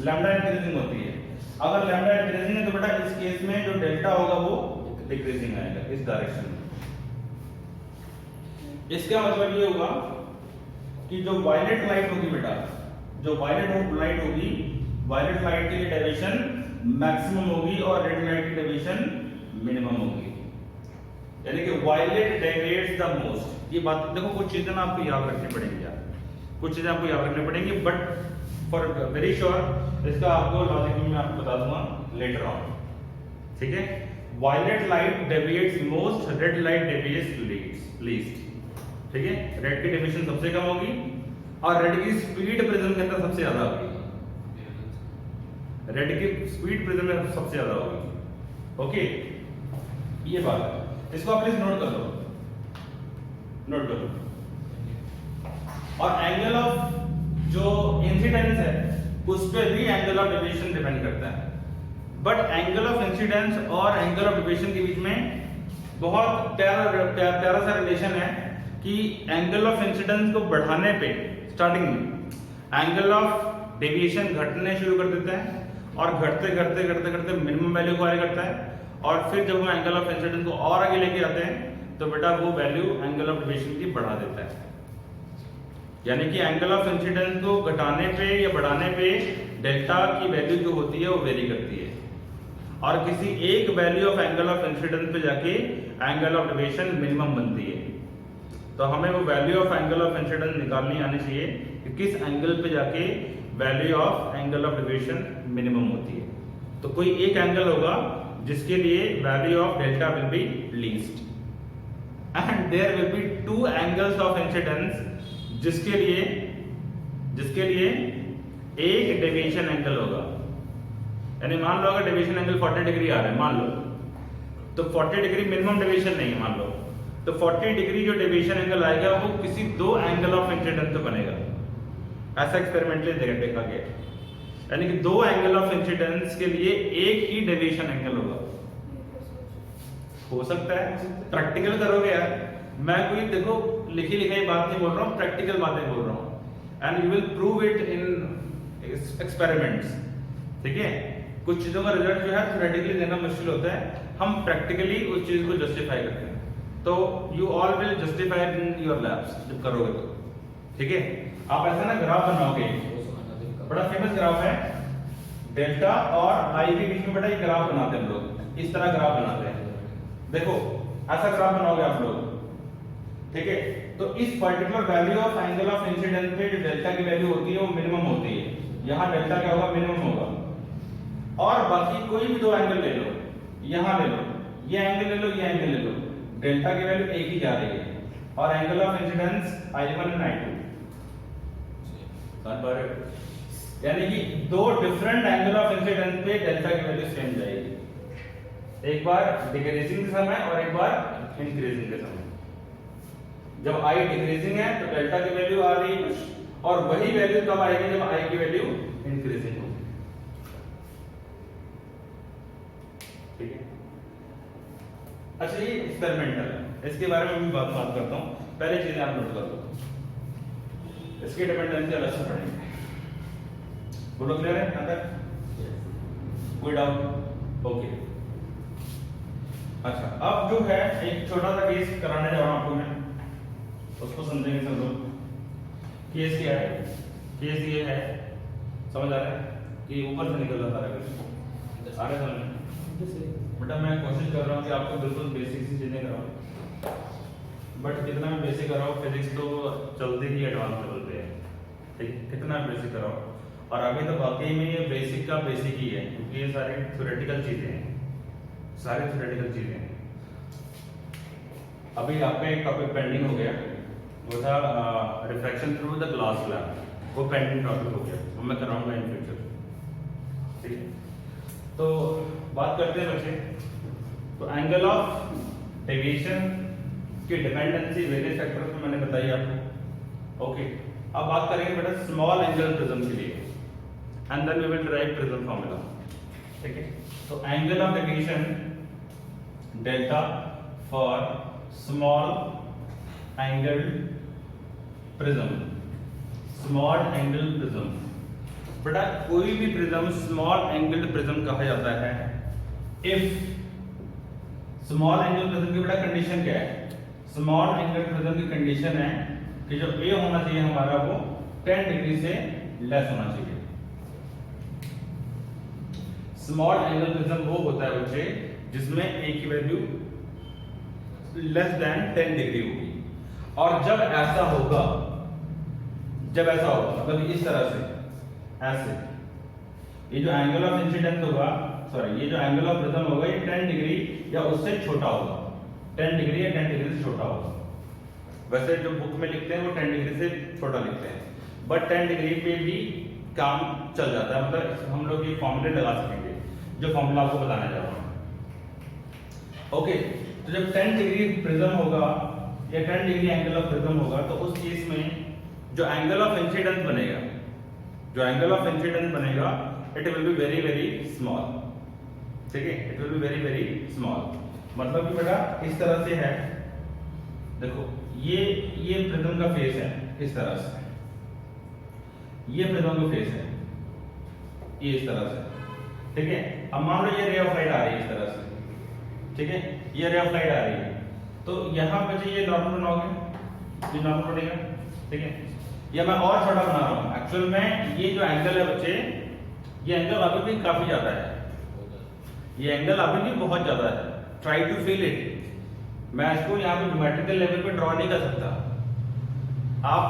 लैम्डा इंक्रीजिंग होती है। अगर लैम्डा इंक्रीजिंग है तो बेटा इस केस में जो डेल्टा होगा वो डिक्रीजिंग आएगा इस डायरेक्शन में। इसका मतलब ये होगा कि जो वायलेट लाइट होगी बेटा, जो वायलेट लाइट होगी, वायलेट लाइट की डेविएशन मैक्सिमम होगी और रेड लाइट की डेविएशन मिनिमम होगी। यानी कि वायलेट डेविएट्स द मोस्ट। ये बात देखो, कुछ चीजें ना आपको याद रखनी पड़ेंगी यार, कुछ चीजें आपको याद रखनी पड़ेंगी, बट फॉर वेरी श्योर इसका आपको लॉजिक मैं आपको बता दूंगा लेटर ऑन। ठीक है, violet light deviates most, red light deviates least. ठीक है, रेड की डेविएशन सबसे कम होगी और रेड की स्पीड प्रिज्म के अंदर सबसे ज्यादा होगी। रेड की स्पीड प्रिज्म में सबसे ज्यादा होगी। ओके, ये बात है, इसको आप प्लीज नोट कर लो, नोट कर लो। और एंगल ऑफ जो इंसिडेंस है उस पे भी एंगल ऑफ डेविएशन डिपेंड करता है। बट एंगल ऑफ इंसिडेंस और एंगल ऑफ डेविएशन के बीच में बहुत प्यारा सा रिलेशन है कि एंगल ऑफ इंसिडेंस को बढ़ाने पे स्टार्टिंग में एंगल ऑफ डेविएशन घटने शुरू कर देता है और घटते घटते घटते घटते मिनिमम वैल्यू को आगे करता है, और फिर जब हम एंगल ऑफ इंसिडेंस को और आगे लेके आते हैं तो बेटा वो वैल्यू एंगल ऑफ डेविएशन की बढ़ा देता है। यानी कि एंगल ऑफ इंसिडेंस को घटाने पे या बढ़ाने पे डेल्टा की वैल्यू जो होती है वो वेरी करती है, और किसी एक value of angle of incidence पे जाके एंगल ऑफ डेविएशन मिनिमम बनती है। तो हमें वो value of angle of incidence निकालनी आनी चाहिए कि किस एंगल पे जाके value of angle of deviation minimum होती है। तो कोई एक एंगल होगा जिसके लिए value of delta will be least, and there will be two angles of incidence जिसके लिए एक डेविएशन एंगल होगा। यानी मान लो अगर डेविएशन एंगल 40 डिग्री आ रहा है, मान लो, तो 40 डिग्री मिनिमम डेविएशन नहीं है मान लो, तो 40 डिग्री जो डेविएशन एंगल आएगा वो किसी दो एंगल ऑफ इंसिडेंस पे बनेगा। ऐसा एक्सपेरिमेंटली देखा गया, यानी कि दो एंगल ऑफ इंसिडेंस के लिए एक ही डेविएशन एंगल होगा। हो सकता है प्रैक्टिकल करोगे यार, मैं कोई देखो लिखी लिखाई बात नहीं बोल रहा हूँ, प्रैक्टिकल बातें बोल रहा हूँ, and you will prove it in experiments. ठीक है, कुछ चीजों का रिजल्ट जो है थ्योरेटिकली देना मुश्किल होता है, हम प्रैक्टिकली उस चीज को जस्टिफाई करते हैं, तो you all will justify in your labs जब करोगे तो। ठीक है, आप ऐसा ना ग्राफ बनाओगे, बड़ा फेमस ग्राफ है डेल्टा और आई के बीच में, बेटा ये ग्राफ बनाते हैं हम लोग, इस तरह ग्राफ बनाते हैं। देखो ऐसा ग्राफ बनाओगे आप लोग, ठीक है, तो इस particular value of angle of incidence पे जो डेल्टा की वैल्यू होती है वो मिनिमम होती है, यहाँ डेल्टा क्या होगा, मिनिमम होगा। और बाकी कोई भी दो एंगल ले लो, यहाँ ले लो, ये एंगल ले लो, ये एंगल ले लो, डेल्टा की वैल्यू एक ही जा रही है, और angle of incidence I1 and I2, यानी कि दो डिफरेंट एंगल ऑफ इंसिडेंस पे डेल्टा की वैल्यू सेम जाएगी, एक बार डिक्रीजिंग के समय और एक बार इंक्रीजिंग के समय। जब I डिक्रीजिंग है तो डेल्टा की वैल्यू आ रही है, और वही वैल्यू तब आएगी जब I की वैल्यू इंक्रीजिंग होगी। ठीक है, अच्छा ये एक्सपेरिमेंटल है, इसके बारे में मैं बात करता हूँ, पहले चीजें आप नोट कर लो, इसकी डिपेंडेंसी अलग से पढ़ेंगे। बोलो क्लियर है यहां तक, कोई डाउट? ओके, अच्छा अब जो है एक छोटा सा केस कराने जा रहा हूं आपको मैं, उसको समझेंगे सब लोग। केस क्या है, केस ये है, समझ आ रहा है कि ऊपर से निकल रहा है सारे समझ। बेटा मैं कोशिश कर रहा हूँ कि आपको बिल्कुल बेसिक सी चीजें कराऊं, बट जितना मैं बेसिक कराऊं, फिजिक्स तो चलते ही एडवांस लेवल पे है, ठीक, कितना बेसिक कराऊं, और अभी तो वाकई में ये बेसिक का बेसिक ही है, क्योंकि ये सारी थ्योरेटिकल चीजें हैं, सारी थ्योरेटिकल चीजें हैं। अभी आपका एक टॉपिक पेंडिंग हो गया, वो था refraction through the glass slab, वो पेंडिंग टॉपिक हो गया, वो मैं कराऊंगा इन फ्यूचर। ठीक है, तो बात करते हैं बच्चे, तो एंगल ऑफ डेविएशन की डिपेंडेंसी वेरियस फैक्टर्स में मैंने बताई आपको। ओके, अब बात करेंगे बेटा स्मॉल एंगल प्रिज्म के लिए, and then we will derive prism formula. ठीक है, तो angle of deviation delta for small angle prism, small angle prism. बेटा कोई भी प्रिज्म स्मॉल एंगल प्रिज्म कहा जाता है इफ स्मॉल एंगल प्रिज्म की बेटा कंडीशन क्या है? स्मॉल एंगल प्रिज्म की कंडीशन है कि जो ए होना चाहिए हमारा वो 10 डिग्री से लेस होना चाहिए। स्मॉल एंगल प्रिज्म वो होता है बच्चे जिसमें ए की वैल्यू लेस देन 10 डिग्री होगी। और जब ऐसा होगा मतलब इस तरह से ऐसे, ये जो एंगल ऑफ इंसिडेंस होगा, सॉरी ये जो एंगल ऑफ प्रिज्म होगा ये 10 डिग्री या उससे छोटा होगा, 10 डिग्री या 10 डिग्री से छोटा होगा। वैसे जो बुक में लिखते हैं वो 10 डिग्री से छोटा लिखते हैं, बट 10 डिग्री पे भी काम चल जाता है। मतलब हम लोग ये फॉर्मूले लगा सकेंगे जो फॉर्मूला आपको बताने जा रहा हूं। ओके, तो जब 10 डिग्री प्रिज्म होगा या 10 डिग्री एंगल ऑफ प्रिज्म होगा तो उस केस में जो एंगल ऑफ इंसिडेंस बनेगा, it will be very very small. ठीक है, it will be very very small. मतलब कि बेटा इस तरह से है, देखो ये प्रिज्म का फेस है इस तरह से, ये प्रिज्म का फेस है ये इस तरह से। ठीक है, अब मान लो ये रे ऑफ लाइट आ रही है इस तरह से, ठीक है, ये रे ऑफ लाइट आ रही है, तो यहां पे ये नॉर्मल बनाओगे, ये नॉर्मल बनेगा। ठीक है, या मैं और छोटा बना रहा हूं, एक्चुअल में ये जो एंगल है बच्चे, ये एंगल अभी भी काफी ज्यादा है, ये एंगल अभी भी बहुत ज्यादा है। Try to feel it. मैं इसको यहाँ पे ज्योमेट्रिकल लेवल पे ड्रॉ नहीं कर सकता। आप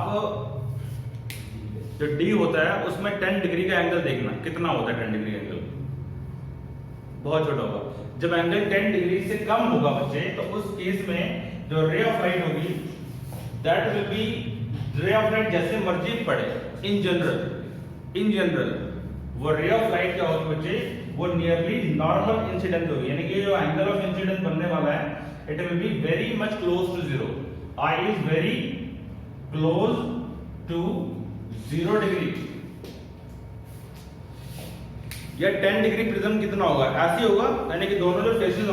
जो डी होता है उसमें 10 डिग्री का एंगल देखना कितना होता है। 10 डिग्री एंगल बहुत छोटा होगा। जब एंगल 10 डिग्री से कम होगा बच्चे, तो उस केस में जो रे ऑफ लाइट होगी that will B, ray of light जैसे मर्जी पड़े, इन जनरल वो रे ऑफ लाइट क्या होगी बच्चे, वो नियरली नॉर्मल इंसिडेंट होगी। यानी कि जो एंगल ऑफ इंसिडेंस बनने वाला है it will be very much close to zero. I is very close to 0 degree. या 10 डिग्री प्रिज्म कितना होगा, ऐसे होगा, यानी कि दोनों जो फेसेस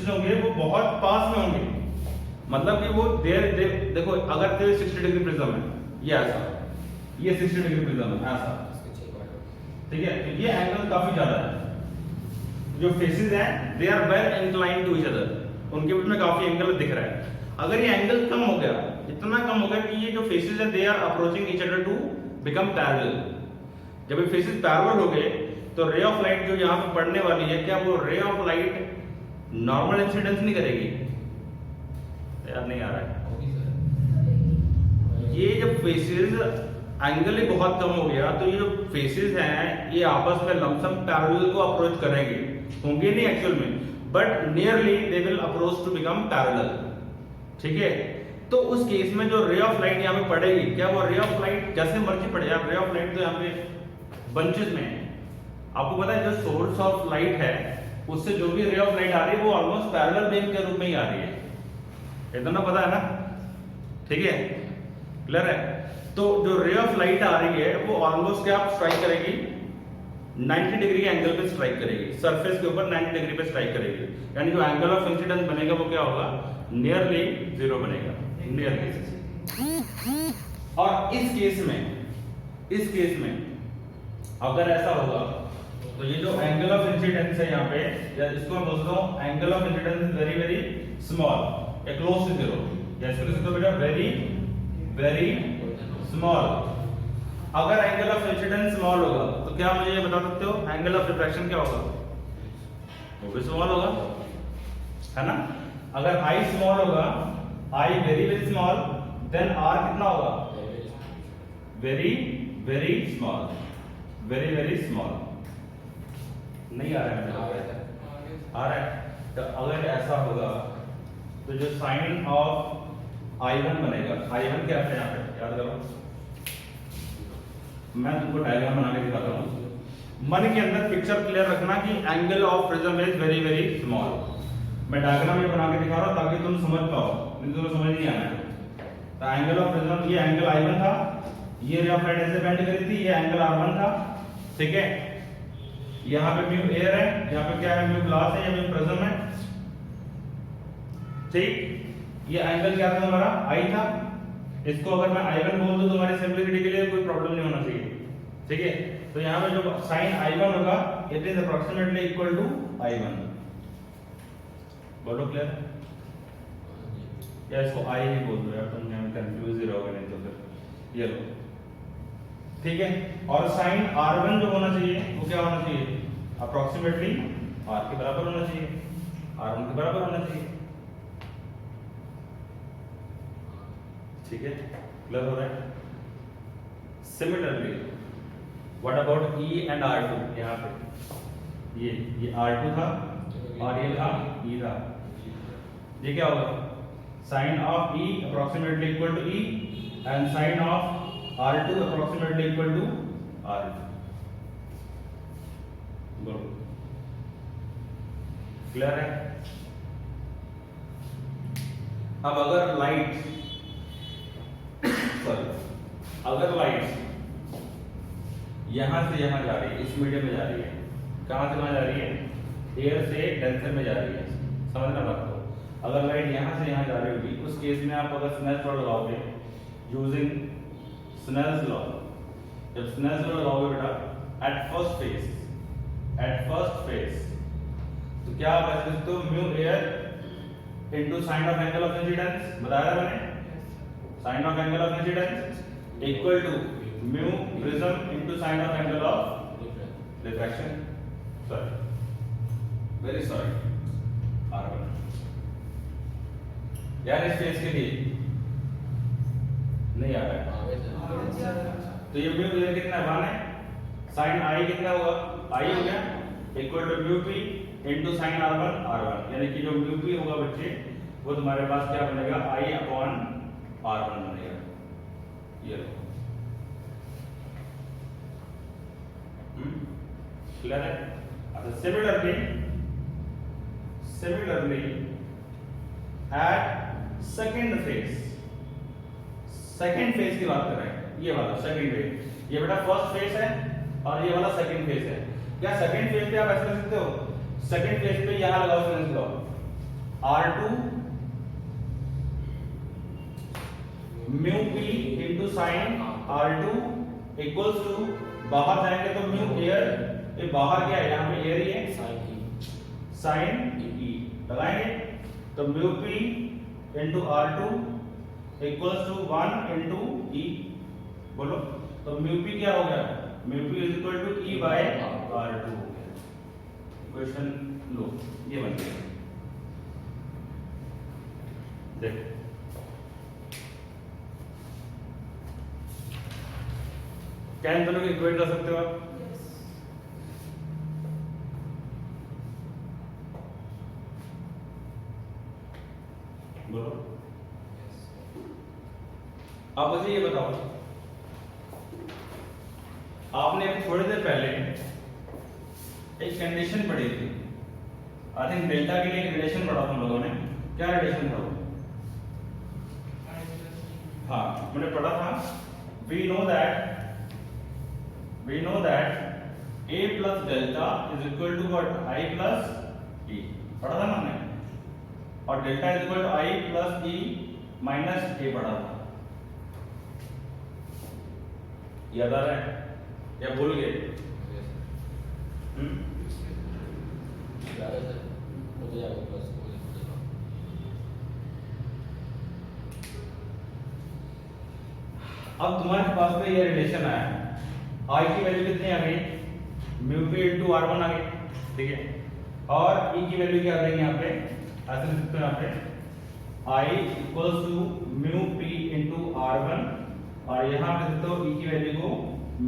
होंगे वो बहुत पास में होंगे। मतलब कि वो देखो अगर 60 डिग्री प्रिज्म है, ये ऐसा, ये 60 डिग्री प्रिज्म है ऐसा, ठीक है, तो ये एंगल काफी ज्यादा है। जो फेसेस हैं they are well inclined to each other, उनके बीच में काफी एंगल दिख रहा है। अगर ये एंगल कम हो गया, इतना कम हो गया कि ये जो फेसेस हैं they are approaching each other to become parallel. जब ये फेसेस पैरेलल हो गए तो रे ऑफ लाइट जो यहाँ पे पड़ने वाली है, क्या वो ray of light normal incidence नहीं करेगी? यार नहीं आ रहा है। ये जब फेसेस एंगल ही बहुत कम हो गया तो ये जो फेसेस हैं ये आपस में लमसम पैरेलल को अप्रोच करेंगे, होंगे नहीं एक्चुअल में, but nearly they will approach to become parallel. ठीक है, तो उस केस में जो रे ऑफ लाइट यहाँ पे पड़ेगी, क्या वो रे ऑफ लाइट जैसे मर्जी पड़े, रे ऑफ लाइट तो यहाँ पे बंचेस में है। आपको पता है जो सोर्स ऑफ लाइट है उससे जो भी रे ऑफ लाइट आ रही है वो ऑलमोस्ट पैरेलल बीम के रूप में ही आ रही है, इतना पता है ना? ठीक है, क्लियर है? तो जो रे ऑफ लाइट आ रही है वो ऑलमोस्ट क्या स्ट्राइक करेगी, 90 डिग्री के एंगल पे स्ट्राइक करेगी, सरफेस के ऊपर 90 डिग्री पे स्ट्राइक करेगी। यानी जो एंगल ऑफ इंसिडेंस बनेगा वो क्या होगा, नियरली 0 बनेगा, नियरली। और इस केस में अगर ऐसा होगा तो ये जो एंगल ऑफ इंसिडेंस है यहाँ पे, या इसको मैं बोलता हूँ angle of incidence is very very small या क्लोज टू 0, या इसको लिख सकते हो बेटा वेरी वेरी स्मॉल। अगर एंगल ऑफ इंसिडेंस स्मॉल होगा तो क्या मुझे ये बता सकते हो एंगल ऑफ रिफ्रैक्शन क्या होगा? वो भी स्मॉल होगा, है ना? अगर आई स्मॉल होगा, I very very small, then R कितना होगा? Very very small, very very small. नहीं आ रहा है? आ रहा है। तो अगर ऐसा होगा तो जो साइन ऑफ I1 बनेगा, I1 क्या है यहाँ पे याद करो, मैं तुमको डायग्राम बना के दिखाता हूँ। मन के अंदर पिक्चर क्लियर रखना कि angle of prism is very very small. मैं डायग्राम ये बना के दिखा रहा हूँ ताकि तुम समझ पाओ, नहीं तो समझ नहीं आना है। तो एंगल ऑफ प्रिज्म, ये एंगल I1 था, ये रे ऑफ लाइट ऐसे बेंड करी थी, ये एंगल R1 था। ठीक है, यहाँ पे म्यू एयर है, यहाँ पे क्या है, म्यू ग्लास है, या म्यू प्रिज्म है। ठीक, ये एंगल क्या था हमारा, I था। इसको अगर मैं I1 बोल दूं तो हमारी सिंपलिसिटी के लिए कोई प्रॉब्लम नहीं होना चाहिए। ठीक है, तो यहाँ पे जो साइन I1 होगा it is approximately equal to I1। बोलो क्लियर है? या इसको आई ही बोल दो यार, तुम यहाँ कंफ्यूज ही रहोगे नहीं तो फिर। ये लो, ठीक है। और साइन R1 जो होना चाहिए वो क्या होना चाहिए? अप्रोक्सीमेटली R के बराबर होना चाहिए, R1 के बराबर होना चाहिए। ठीक है, क्लियर हो रहा है? Similarly what about E and R2? यहाँ पे ये R2 था और ये था E था। ये क्या होगा? Sine of E approximately equal to E and sine of R2 approximately equal to R2। बोलो, क्लियर है? अब अगर लाइट अगर लाइट यहां से यहां जा रही है, इस मीडियम में जा रही है, कहां से कहां जा रही है? एयर से डेंसर में जा रही है, समझना बात को। अगर लाइट यहां से यहां जा रही होगी, उस केस में आप अगर स्नेल्स लॉ लगाओगे यूजिंग स्नेल्स लॉ, जब स्नेल्स लॉ लगाओगे बेटा एट फर्स्ट फेज, तो क्या आप ऐसे लिखते हो? Mu air into sine of angle of incidence, बताया था मैंने? Sine of angle of incidence equal to mu prism into sine of angle of refraction. Sorry, very sorry, R1 यार इस फेज के लिए नहीं आ रहा है। तो ये म्यू इधर कितना है? 1 है। साइन आई कितना होगा? आई हो गया equal to mu P into sine R1, यानी कि जो म्यू पी होगा बच्चे वो तुम्हारे पास क्या बनेगा? आई अपॉन R1 बनेगा। ये लो, क्लियर है? अच्छा, सिमिलरली एट सेकंड फेज की बात कर रहे हैं। ये वाला सेकंड फेज, ये बेटा फर्स्ट फेज है और ये वाला सेकंड फेज है। क्या सेकंड फेज पे आप ऐसे कर सकते हो? सेकंड फेज पे यहां लगाओ Snell's law, R2 mu P into sine R2 equals to, बाहर जाएंगे तो म्यू एयर, ये बाहर क्या है? यहाँ पे एयर ही है, साइन E लगाएंगे तो mu P into R2 equals to 1 into E। बोलो, तो म्यू पी क्या हो गया? Mu P is equal to E by R2 हो गया। क्वेश्चन लो, ये बन गया। देखो क्या इन दोनों को इक्वेट कर सकते हो आप? बोलो, आप मुझे ये बताओ, आपने अभी थोड़ी देर पहले एक कंडीशन पढ़ी थी, आई थिंक डेल्टा के लिए एक रिलेशन पढ़ा था हम लोगों ने। क्या रिलेशन था वो? हाँ, मैंने पढ़ा था, we know that a plus delta is equal to what? I plus e, पढ़ा था ना हमने? और delta is equal to I plus e minus a पढ़ा था। याद आ रहा है या भूल गए? अब तुम्हारे पास में ये रिलेशन आया, I की वैल्यू कितनी आ गई? म्यू पी इंटू R1 आ गई, ठीक है। और E की वैल्यू क्या आ गई? यहाँ पे ऐसे लिख सकते हैं, यहाँ पे I equals to mu P into R1 और यहाँ पे लिखते हो E की वैल्यू को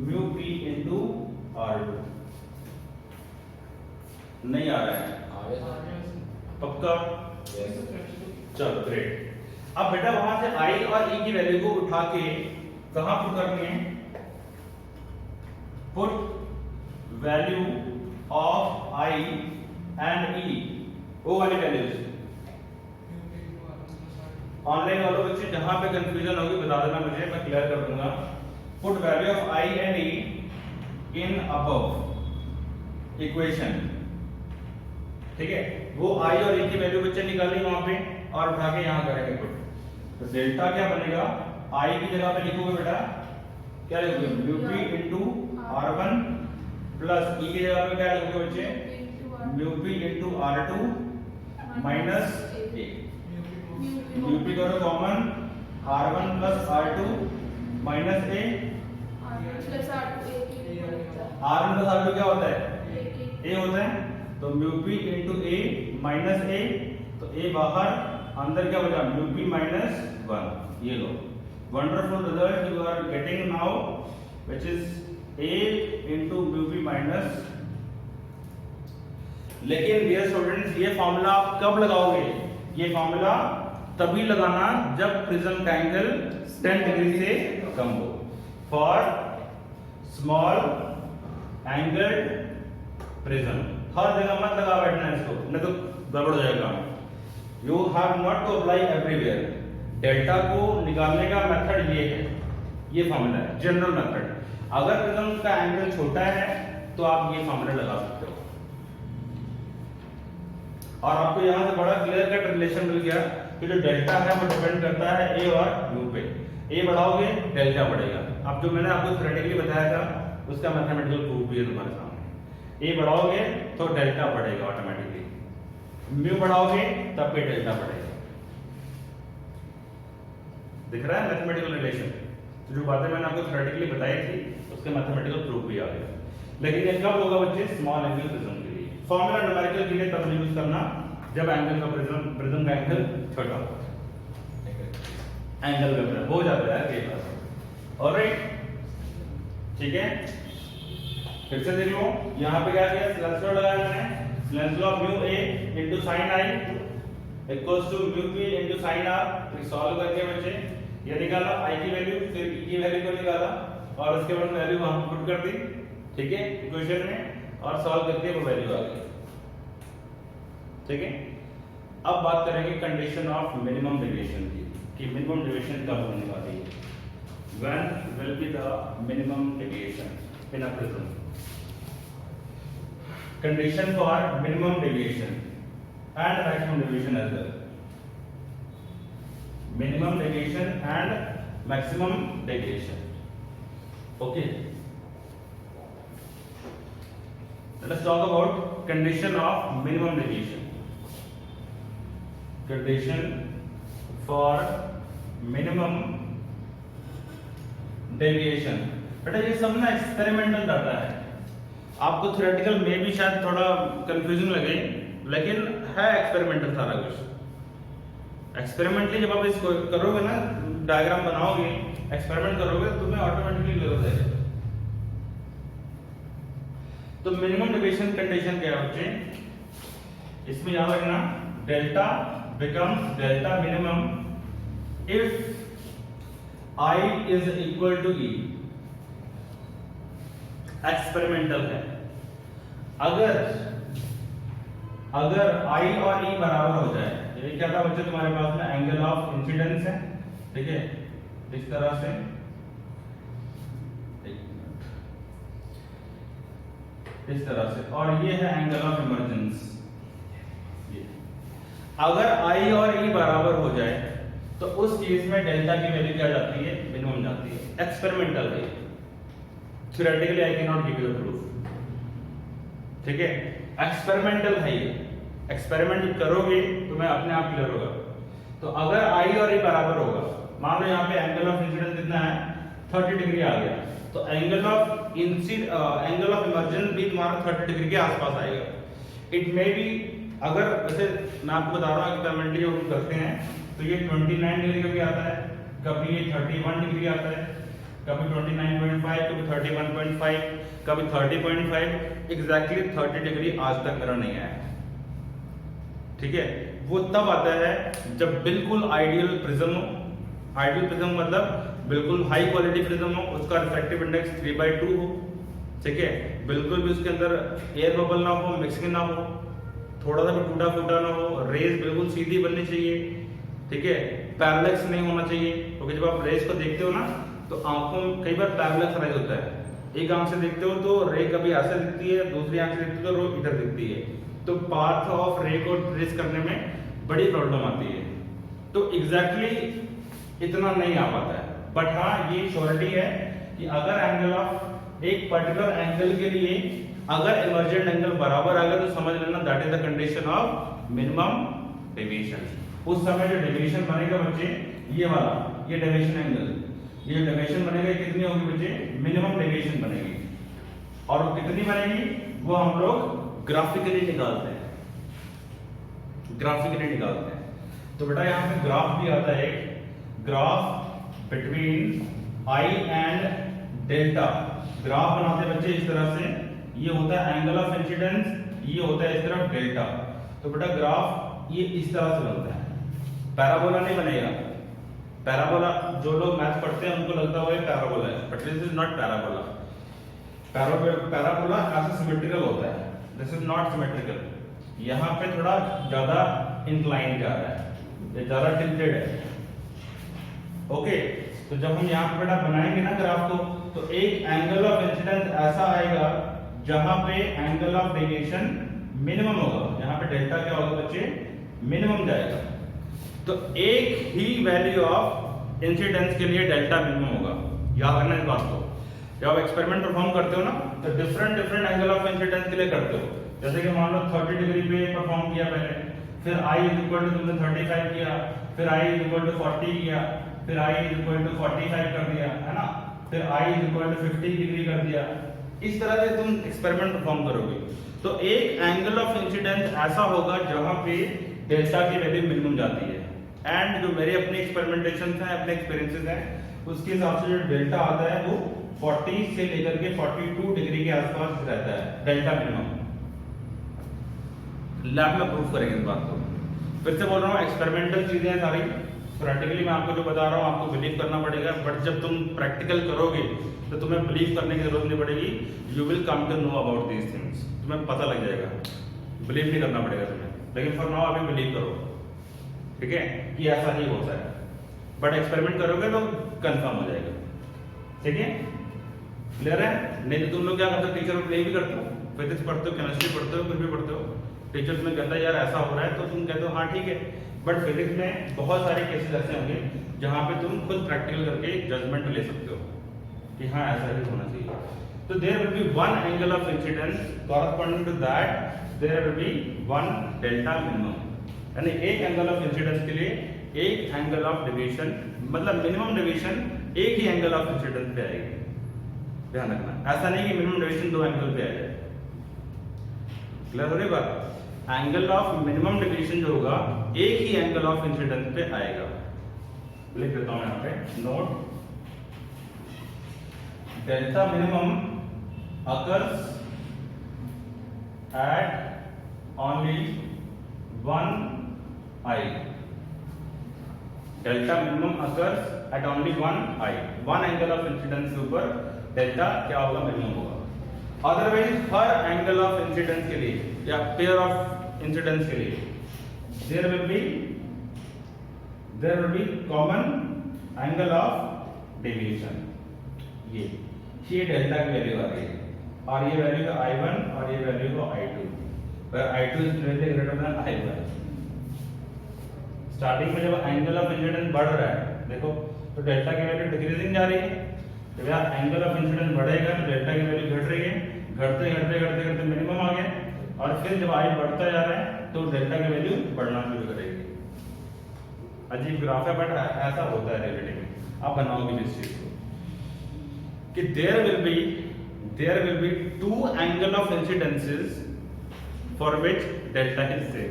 म्यू पी इंटू R2। नहीं आ रहा है? पक्का? चलो ग्रेट। अब बेटा वहां से I और E की वैल्यू को उठा के कहां पुट करनी है? Put value of I and E, वो वाली वैल्यूज। ऑनलाइन वालों बच्चे जहां पे कंफ्यूजन होगी बता देना मुझे, मैं क्लियर कर दूंगा। Put value of I and E in above equation, ठीक है। वो I और E की वैल्यू बच्चे निकालेंगे वहां पे और उठा के यहां करेंगे पुट। तो डेल्टा क्या बनेगा? I की जगह पे लिखोगे बेटा, क्या लिखोगे? Mu P into R1 plus E की जगह पे क्या लिखोगे बच्चे? Mu P into R2 minus A, यूपी करो common, R1 plus R2 minus A, R1 plus R2 R1 plus R2 क्या होता है? ए होता है, तो mu P into A minus A, तो ए बाहर, अंदर क्या बचा? म्यू पी माइनस 1, ये लो। Wonderful result you are getting now, which is A into mu P minus. लेकिन डियर स्टूडेंट्स, ये फॉर्मूला आप कब लगाओगे? ये फॉर्मूला तभी लगाना जब प्रिज्म का एंगल 10 डिग्री से कम हो। फॉर स्मॉल एंगल प्रिज्म हर जगह मत लगा बैठना इसको, नहीं तो गड़बड़ हो जाएगा। You have not to apply everywhere. Delta को निकालने का मेथड ये है, ये फॉर्मूला है, जनरल मेथड। अगर प्रिज्म का एंगल छोटा है तो आप ये फॉर्मूला लगा सकते हो। और आपको यहां से बड़ा क्लियर कट रिलेशन मिल गया कि जो डेल्टा है वो डिपेंड करता है ए और यू पे। ए बढ़ाओगे डेल्टा बढ़ेगा। अब जो मैंने आपको थ्योरेटिकली बताया था उसका मैथमेटिकल प्रूफ भी है तुम्हारे सामने। ए बढ़ाओगे तो डेल्टा बढ़ेगा ऑटोमेटिकली, म्यू बढ़ाओगे तब पे डेल्टा बढ़ेगा। दिख रहा है मैथमेटिकल रिलेशन? तो जो बातें मैंने आपको थ्योरेटिकली बताई थी उसके मैथमेटिकल प्रूफ भी आ गया। लेकिन ये कब होगा बच्चे? स्मॉल एंगल प्रिज्म के लिए। फॉर्मूला न्यूमेरिकल के लिए तब यूज करना जब एंगल का प्रिज्म का एंगल छोटा हो। एंगल का हो जाता है कई बार। ऑलराइट, ठीक है, फिर से देख लो। यहाँ पे क्या किया? स्लेंस लॉ लगाया मैंने। Snell's law mu A into sine I equals to mu P into sine R. Solve करके बच्चे ये निकाला आई की वैल्यू, फिर ई की वैल्यू को निकाला और उसके बाद वैल्यू वहां पुट कर दी, ठीक है, इक्वेशन में, और सॉल्व करके वो वैल्यू आ गई। ठीक है, अब बात करेंगे कंडीशन ऑफ मिनिमम डेविएशन की, कि मिनिमम डेविएशन कब होने वाली है। When will be the minimum deviation in a prism? Condition for minimum deviation and maximum deviation as well. Minimum deviation and maximum deviation. Okay. Let us talk about condition of minimum deviation. Condition for minimum deviation. बेटा ये सब ना experimental data है, आपको theoretical में भी शायद थोड़ा कंफ्यूजिंग लगे, लेकिन है एक्सपेरिमेंटल सारा कुछ। एक्सपेरिमेंटली जब आप इसको करोगे ना, डायग्राम बनाओगे, एक्सपेरिमेंट करोगे, तो तुम्हें ऑटोमेटिकली क्लियर हो जाएगा। तो मिनिमम डेविएशन कंडीशन क्या है बच्चे? इसमें याद रखना, delta becomes delta minimum if I is equal to E। Experimental है। अगर I और E बराबर हो जाए, ये क्या था बच्चे तुम्हारे पास में एंगल ऑफ इंसिडेंस है, ठीक है, इस तरह से, इस तरह से, और ये है एंगल ऑफ इमर्जेंस। अगर I और E बराबर हो जाए तो उस केस में डेल्टा की वैल्यू क्या जाती है? मिनिमम जाती है। एक्सपेरिमेंटल है, theoretically I can not give you the proof, ठीक है, एक्सपेरिमेंटल है ये। एक्सपेरिमेंट करोगे तो मैं अपने आप क्लियर होगा। तो अगर आई और ए बराबर होगा, मान लो यहाँ पे एंगल ऑफ इंसिडेंस कितना है? 30 डिग्री आ गया, तो एंगल ऑफ इमर्जेंस भी तुम्हारा 30 डिग्री के आसपास आएगा। इट मे बी, अगर वैसे मैं आपको बता रहा हूँ एक्सपेरिमेंटली जो हम करते हैं, तो ये 29 डिग्री का भी आता है, कभी ये 31 डिग्री आता है, कभी 29.5, कभी 31.5, कभी 30.5। एग्जैक्टली 30 डिग्री आज तक मेरा नहीं आया, ठीक है। वो तब आता है जब बिल्कुल आइडियल प्रिज्म हो। आइडियल प्रिज्म मतलब बिल्कुल हाई क्वालिटी प्रिज्म हो, उसका रिफ्रैक्टिव इंडेक्स 3/2 हो, ठीक है, बिल्कुल भी उसके अंदर एयर बबल ना हो, मिक्सिंग ना हो, थोड़ा सा भी टूटा फूटा ना हो, रेज बिल्कुल सीधी बननी चाहिए, ठीक है, पैरेलक्स नहीं होना चाहिए, क्योंकि जब आप रेज को देखते हो ना तो आंखों में कई बार पैरेलक्स रेज होता है। एक आंख से देखते हो तो रे कभी ऐसे दिखती है, दूसरी आंख से देखते हो तो इधर दिखती है, तो पाथ ऑफ रे को ट्रेस करने में बड़ी प्रॉब्लम आती है। तो एग्जैक्टली इतना नहीं आ पाता है, बट हाँ ये श्योरिटी है कि अगर एंगल ऑफ एक पर्टिकुलर एंगल के लिए अगर इमर्जेंट एंगल बराबर आ गया तो समझ लेना that is the condition of minimum deviation. उस समय जो डेविएशन बनेगा बच्चे, ये वाला, ये डेविएशन एंगल, ये डेविएशन बनेगा, ये कितनी होगी बच्चे? मिनिमम डेविएशन बनेगी। और वो कितनी बनेगी वो हम लोग ग्राफिकली निकालते हैं, ग्राफिकली निकालते हैं। तो बेटा यहाँ पे ग्राफ भी आता है, graph between I and delta. Graph बनाते बच्चे इस तरह से, ये होता है एंगल ऑफ इंसिडेंस, ये होता है इस तरफ डेल्टा। तो बेटा ग्राफ ये इस तरह से बनता है, पैराबोला नहीं बनेगा। पैराबोला जो लोग मैथ पढ़ते हैं उनको लगता है पैराबोला है, but this is not parabola. Parabola ऐसा सिमेट्रिकल होता है, दिस इज नॉट सिमेट्रिकल। यहाँ पे थोड़ा ज्यादा इंक्लाइन जा रहा है, ये ज्यादा टिल्टेड है। ओके, तो जब हम यहाँ पे बेटा बनाएंगे ना ग्राफ को, तो एक एंगल ऑफ इंसिडेंस ऐसा आएगा जहां पे एंगल ऑफ डेविएशन मिनिमम होगा। यहाँ पे डेल्टा क्या होगा बच्चे? मिनिमम जाएगा। तो एक ही वैल्यू ऑफ इंसिडेंस के लिए डेल्टा मिनिमम होगा। याद रखना इस बात को। जब आप एक्सपेरिमेंट परफॉर्म करते हो ना, तो डिफरेंट एंगल ऑफ इंसिडेंस के लिए करते हो। जैसे कि मान लो 30 डिग्री पे परफॉर्म किया पहले, फिर i तुमने 35 किया, फिर i 40 किया, फिर i 45 कर दिया, है ना, फिर i 50 डिग्री कर दिया। इस तरह से तुम एक्सपेरिमेंट परफॉर्म करोगे। तो एक एंगल ऑफ इंसिडेंस ऐसा होगा जहां पे डेल्टा की वैल्यू मिनिमम जाती है। एंड जो मेरे अपने एक्सपेरिमेंटेशन हैं, अपने एक्सपीरियंसेस हैं, उसके हिसाब से जो डेल्टा आता है वो 40 से लेकर के 42 डिग्री के आसपास रहता है, डेल्टा मिनिमम। लैब में प्रूफ करेंगे इस बात को। फिर से बोल रहा हूँ, एक्सपेरिमेंटल चीजें हैं सारी। प्रैक्टिकली मैं आपको जो बता रहा हूँ आपको बिलीव करना पड़ेगा, बट जब तुम प्रैक्टिकल करोगे तो तुम्हें बिलीव करने की जरूरत नहीं पड़ेगी। You will come to know about these things, तुम्हें पता लग जाएगा, बिलीव नहीं करना पड़ेगा तुम्हें। लेकिन फॉर नाउ अभी बिलीव करो, ठीक है, कि ऐसा ही होता है। बट एक्सपेरिमेंट करोगे तो कंफर्म हो जाएगा, ठीक है, क्लियर है। नहीं तो तुम लोग क्या करते हो, टीचर को प्ले भी करते हो, फिजिक्स पढ़ते हो, केमिस्ट्री पढ़ते हो, कुछ भी पढ़ते हो, टीचर तुम्हें कहता है यार ऐसा हो रहा है, तो तुम कहते हो हाँ ठीक है। बट फिजिक्स में बहुत सारे केसेस ऐसे होंगे जहां पे तुम खुद प्रैक्टिकल करके जजमेंट ले सकते हो कि हाँ ऐसा ही होना चाहिए। तो there will be one angle of incidence, corresponding to that there will be one delta minimum. यानी एक एंगल ऑफ इंसिडेंस के लिए एक एंगल ऑफ डेविएशन, मतलब मिनिमम डेविएशन एक ही एंगल ऑफ इंसिडेंस पे आएगी। ध्यान रखना, ऐसा नहीं कि मिनिमम डेविएशन दो एंगल पे आ जाए। क्लियर हो रही बात? एंगल ऑफ मिनिमम डेविएशन जो होगा एक ही एंगल ऑफ इंसिडेंस पे आएगा। लिख देता हूं यहां पे note, delta minimum occurs at only one I. Delta minimum occurs at only one I, one angle of incidence के ऊपर डेल्टा क्या होगा? मिनिमम होगा। अदरवाइज हर एंगल ऑफ इंसिडेंस के लिए या पेयर ऑफ इंसिडेंस के लिए there will be common angle of deviation. ये डेल्टा की वैल्यू आ रही है, और ये वैल्यू का I1 और ये वैल्यू का I2, where I2 is greater than I1। Starting में जब एंगल ऑफ इंसिडेंस बढ़ रहा है, देखो, तो डेल्टा की वैल्यू डिक्रीजिंग जा रही है। जब यार एंगल ऑफ इंसिडेंस बढ़ेगा तो डेल्टा की वैल्यू घट रही है, घटते घटते घटते घटते मिनिमम आ गया, और फिर जब I बढ़ता जा रहा है तो डेल्टा की वैल्यू बढ़ना शुरू करेगी। अजीब ग्राफ है, बट ऐसा होता है रियलिटी में। आप बनाओगे इस चीज को कि there will be two angle of incidences for which delta is same.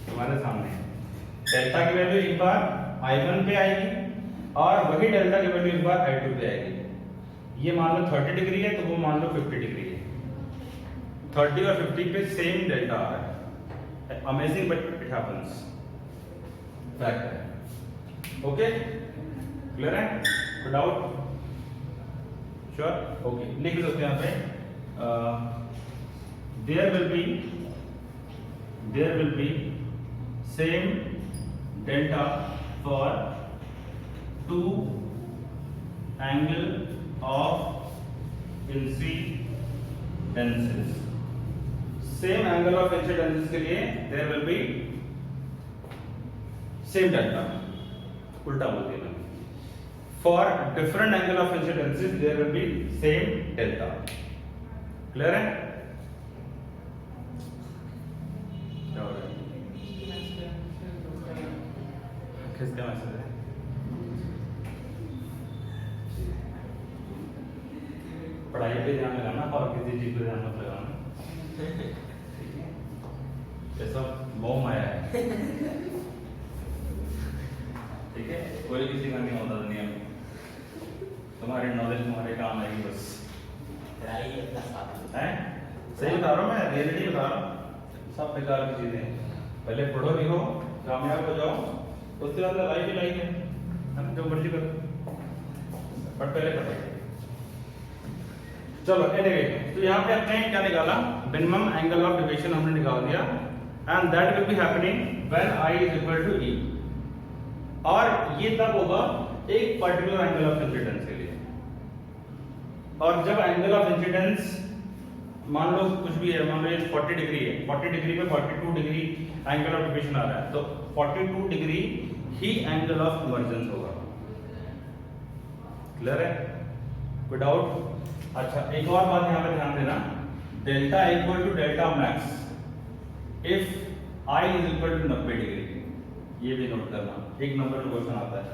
तुम्हारे सामने डेल्टा की वैल्यू एक बार I1 पे आएगी और वही डेल्टा की वैल्यू एक बार I2 पे आएगी। ये मान लो 30 डिग्री है तो वो मान लो 50 डिग्री है। 30 और 50 पे सेम डेल्टा आ रहा है। Amazing but it happens, fact है। ओके, क्लियर है? Without sure? ओके, लिख सकते हैं यहाँ पे there will be same delta for two angle of incidences. Same angle of incidences के लिए there will be same delta, उल्टा बोल दिया। For different angle of incidences there will be same delta. Clear है? किसका मैसेज है? पढ़ाई पे ध्यान लगाना और किसी चीज पे ध्यान मत लगाना। ये सब मोह माया है। ठीक है, कोई किसी का नहीं होता दुनिया में। तुम्हारी नॉलेज तुम्हारे काम आएगी बस। है सही बता रहा हूँ मैं, रियलिटी बता रहा हूँ। सब बेकार की चीजें हैं। पहले पढ़ो लिखो, कामयाब हो जाओ, उसके बाद लाइफ ही लाइफ है, हम जो मर्जी करो, बट पहले पढ़ो। चलो एनीवे, तो यहाँ पे अपने क्या निकाला, मिनिमम एंगल ऑफ डेविएशन हमने निकाल दिया, and that will be happening when I is equal to E। और ये तब होगा एक पर्टिकुलर एंगल ऑफ इंसिडेंस के लिए। और जब एंगल ऑफ इंसिडेंस मान लो कुछ भी है, मान लो ये 40 डिग्री है, 40 डिग्री पे 42 डिग्री एंगल ऑफ डेविएशन आ रहा है, तो 42 degree he angle of convergence होगा। क्लियर है? कोई डाउट? अच्छा, एक और बात यहाँ पे ध्यान देना, delta equal to delta max if I is equal to 90 degree. ये भी नोट करना, एक नंबर में क्वेश्चन आता है।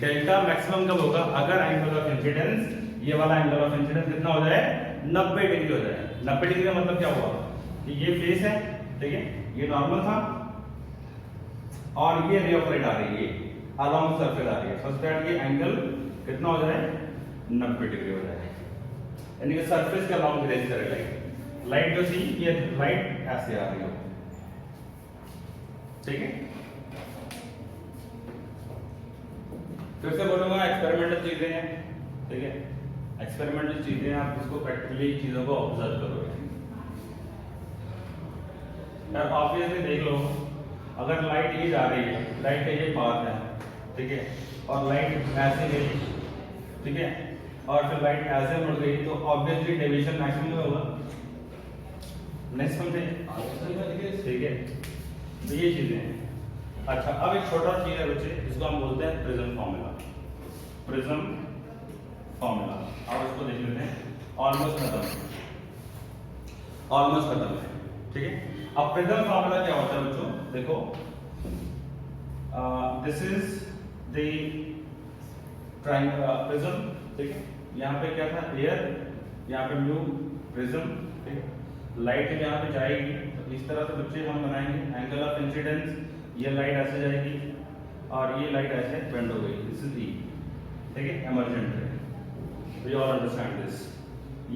डेल्टा मैक्सिमम कब होगा? अगर एंगल ऑफ इंसिडेंस, ये वाला एंगल ऑफ इंसिडेंस कितना हो जाए, 90 डिग्री हो जाए। 90 डिग्री का मतलब क्या हुआ कि ये फेस है, ठीक है, ये नॉर्मल था और ये रे ऑफ लाइट आ रही है, अलोंग सरफेस आ रही है, सो दैट ये एंगल कितना हो जाए, 90 डिग्री हो जाए। यानी कि सरफेस के अलोंग रेंज करे लाइट, लाइट जो थी ये लाइट ऐसे आ रही हो, ठीक है। फिर से बोलूंगा, एक्सपेरिमेंटल चीजें हैं, ठीक है, एक्सपेरिमेंटल चीजें, आप इसको प्रैक्टिकली चीजों को ऑब्जर्व करोगे। यार ऑब्वियसली देख लो, अगर लाइट ये जा रही है, लाइट का ये पाथ है, ठीक है, और लाइट ऐसे गई, ठीक है, और फिर लाइट ऐसे मुड़ गई, तो ऑब्वियसली डेविएशन मैक्सिमम होगा। नेक्स्ट समझे? ठीक है, तो ये चीजें हैं। अच्छा, अब एक छोटा चीज है बच्चे, जिसको हम बोलते हैं प्रिज्म फॉर्मूला। प्रिज्म फॉर्मूला आप इसको देख लेते हैं, ऑलमोस्ट खत्म है, ठीक है। अब प्रिज्म फॉर्मूला क्या होता है बच्चों, देखो, this is the triangle prism, ठीक है। यहाँ पे क्या था, एयर, यहाँ पे म्यू प्रिज्म, ठीक है। लाइट यहाँ पे जाएगी, तो इस तरह से बच्चे हम बनाएंगे एंगल ऑफ इंसिडेंस, ये लाइट ऐसे जाएगी और ये लाइट ऐसे बेंड हो गई, दिस इज ई, ठीक है, एमर्जेंट है, वी ऑल अंडरस्टैंड दिस।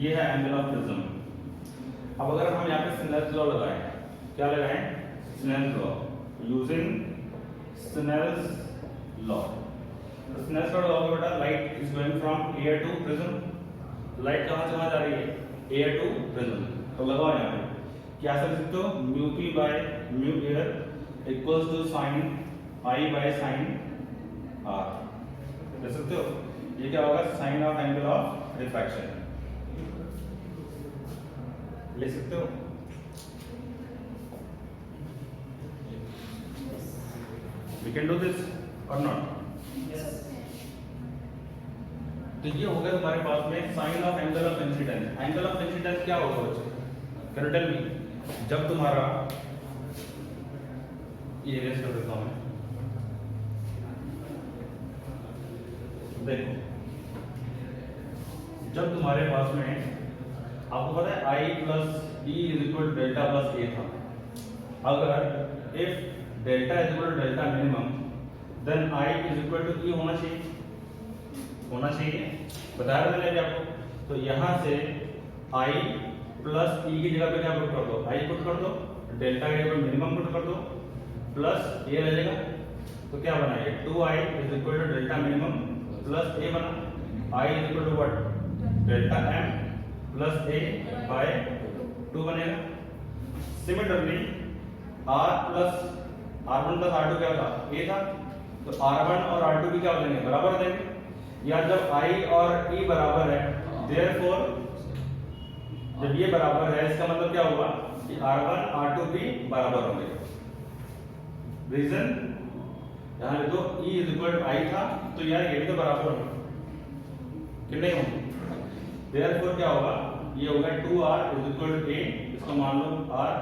ये है एंगल ऑफ प्रिज्म। अब अगर हम यहाँ पे स्नेल्स लॉ लगाएं, क्या लगाएं, Snell's law, using Snell's law. Snell's law लगाओगे बेटा, light is going from air to prism, light कहाँ से कहाँ जा रही है, एयर टू प्रिज्म, तो लगाओ यहाँ पे, क्या कर सकते हो, mu P by mu air equals to sine I by sine R, देख सकते हो। ये क्या होगा, sine of angle of refraction, ले सकते हो। We can do this or not? तो ये हो गया तुम्हारे पास में sine of angle of incidence. Angle of incidence क्या होगा बच्चे, कैन यू टेल मी? जब तुम्हारा, ये रेस कर देता हूं मैं, देखो, जब तुम्हारे पास में आपको पता है I plus E is equal to delta plus A था, अगर if delta is equal to delta minimum, then I is equal to E होना चाहिए, बताया मैंने अभी आपको। तो यहां से I प्लस ई की जगह पे क्या पुट कर दो, I पुट कर दो, डेल्टा की जगह मिनिमम पुट कर दो, प्लस ए रहेगा, तो क्या बना ये 2I is equal to delta minimum plus A बना, I is equal to what, delta m plus A by 2 बनेगा। Similarly R plus R1 plus R2 क्या था, ए था, तो R1 और R2 भी क्या हो जाएंगे, बराबर हो जाएंगे। या जब I और E बराबर है, देयरफॉर जब ये बराबर है, इसका मतलब क्या होगा कि R1 R2 भी बराबर होंगे। रीजन यहाँ लिखो, E is equal to I था, तो यार ये भी तो बराबर होंगे कि नहीं होंगे, देयरफॉर क्या होगा, ये होगा 2R is equal to A, इसको मान लो R,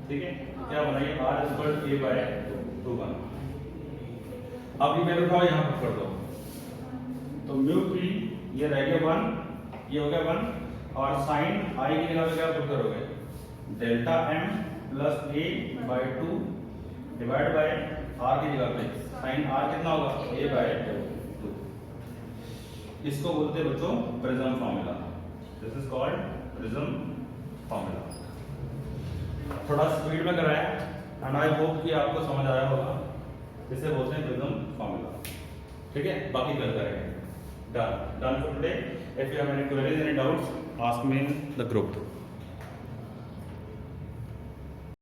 ठीक है, क्या बना ये R is equal to A by 2 बना। अब ये वैल्यू उठाओ यहाँ पर कर दो, तो म्यू पी ये रह गया 1, ये हो गया 1, और साइन आई की जगह पे क्या पुट करोगे, delta M plus A by 2 divide by R की जगह पे साइन आर कितना होगा, ए बाय 2। इसको बोलते हैं बच्चों prism formula. This is called prism formula. थोड़ा स्पीड में कराया एंड आई होप कि आपको समझ आया होगा। इसे बोलते हैं प्रिज्म फार्मूला। ठीक है, बाकी कल करेंगे। Done for today. If you have any queries, any doubts, ask me in the group.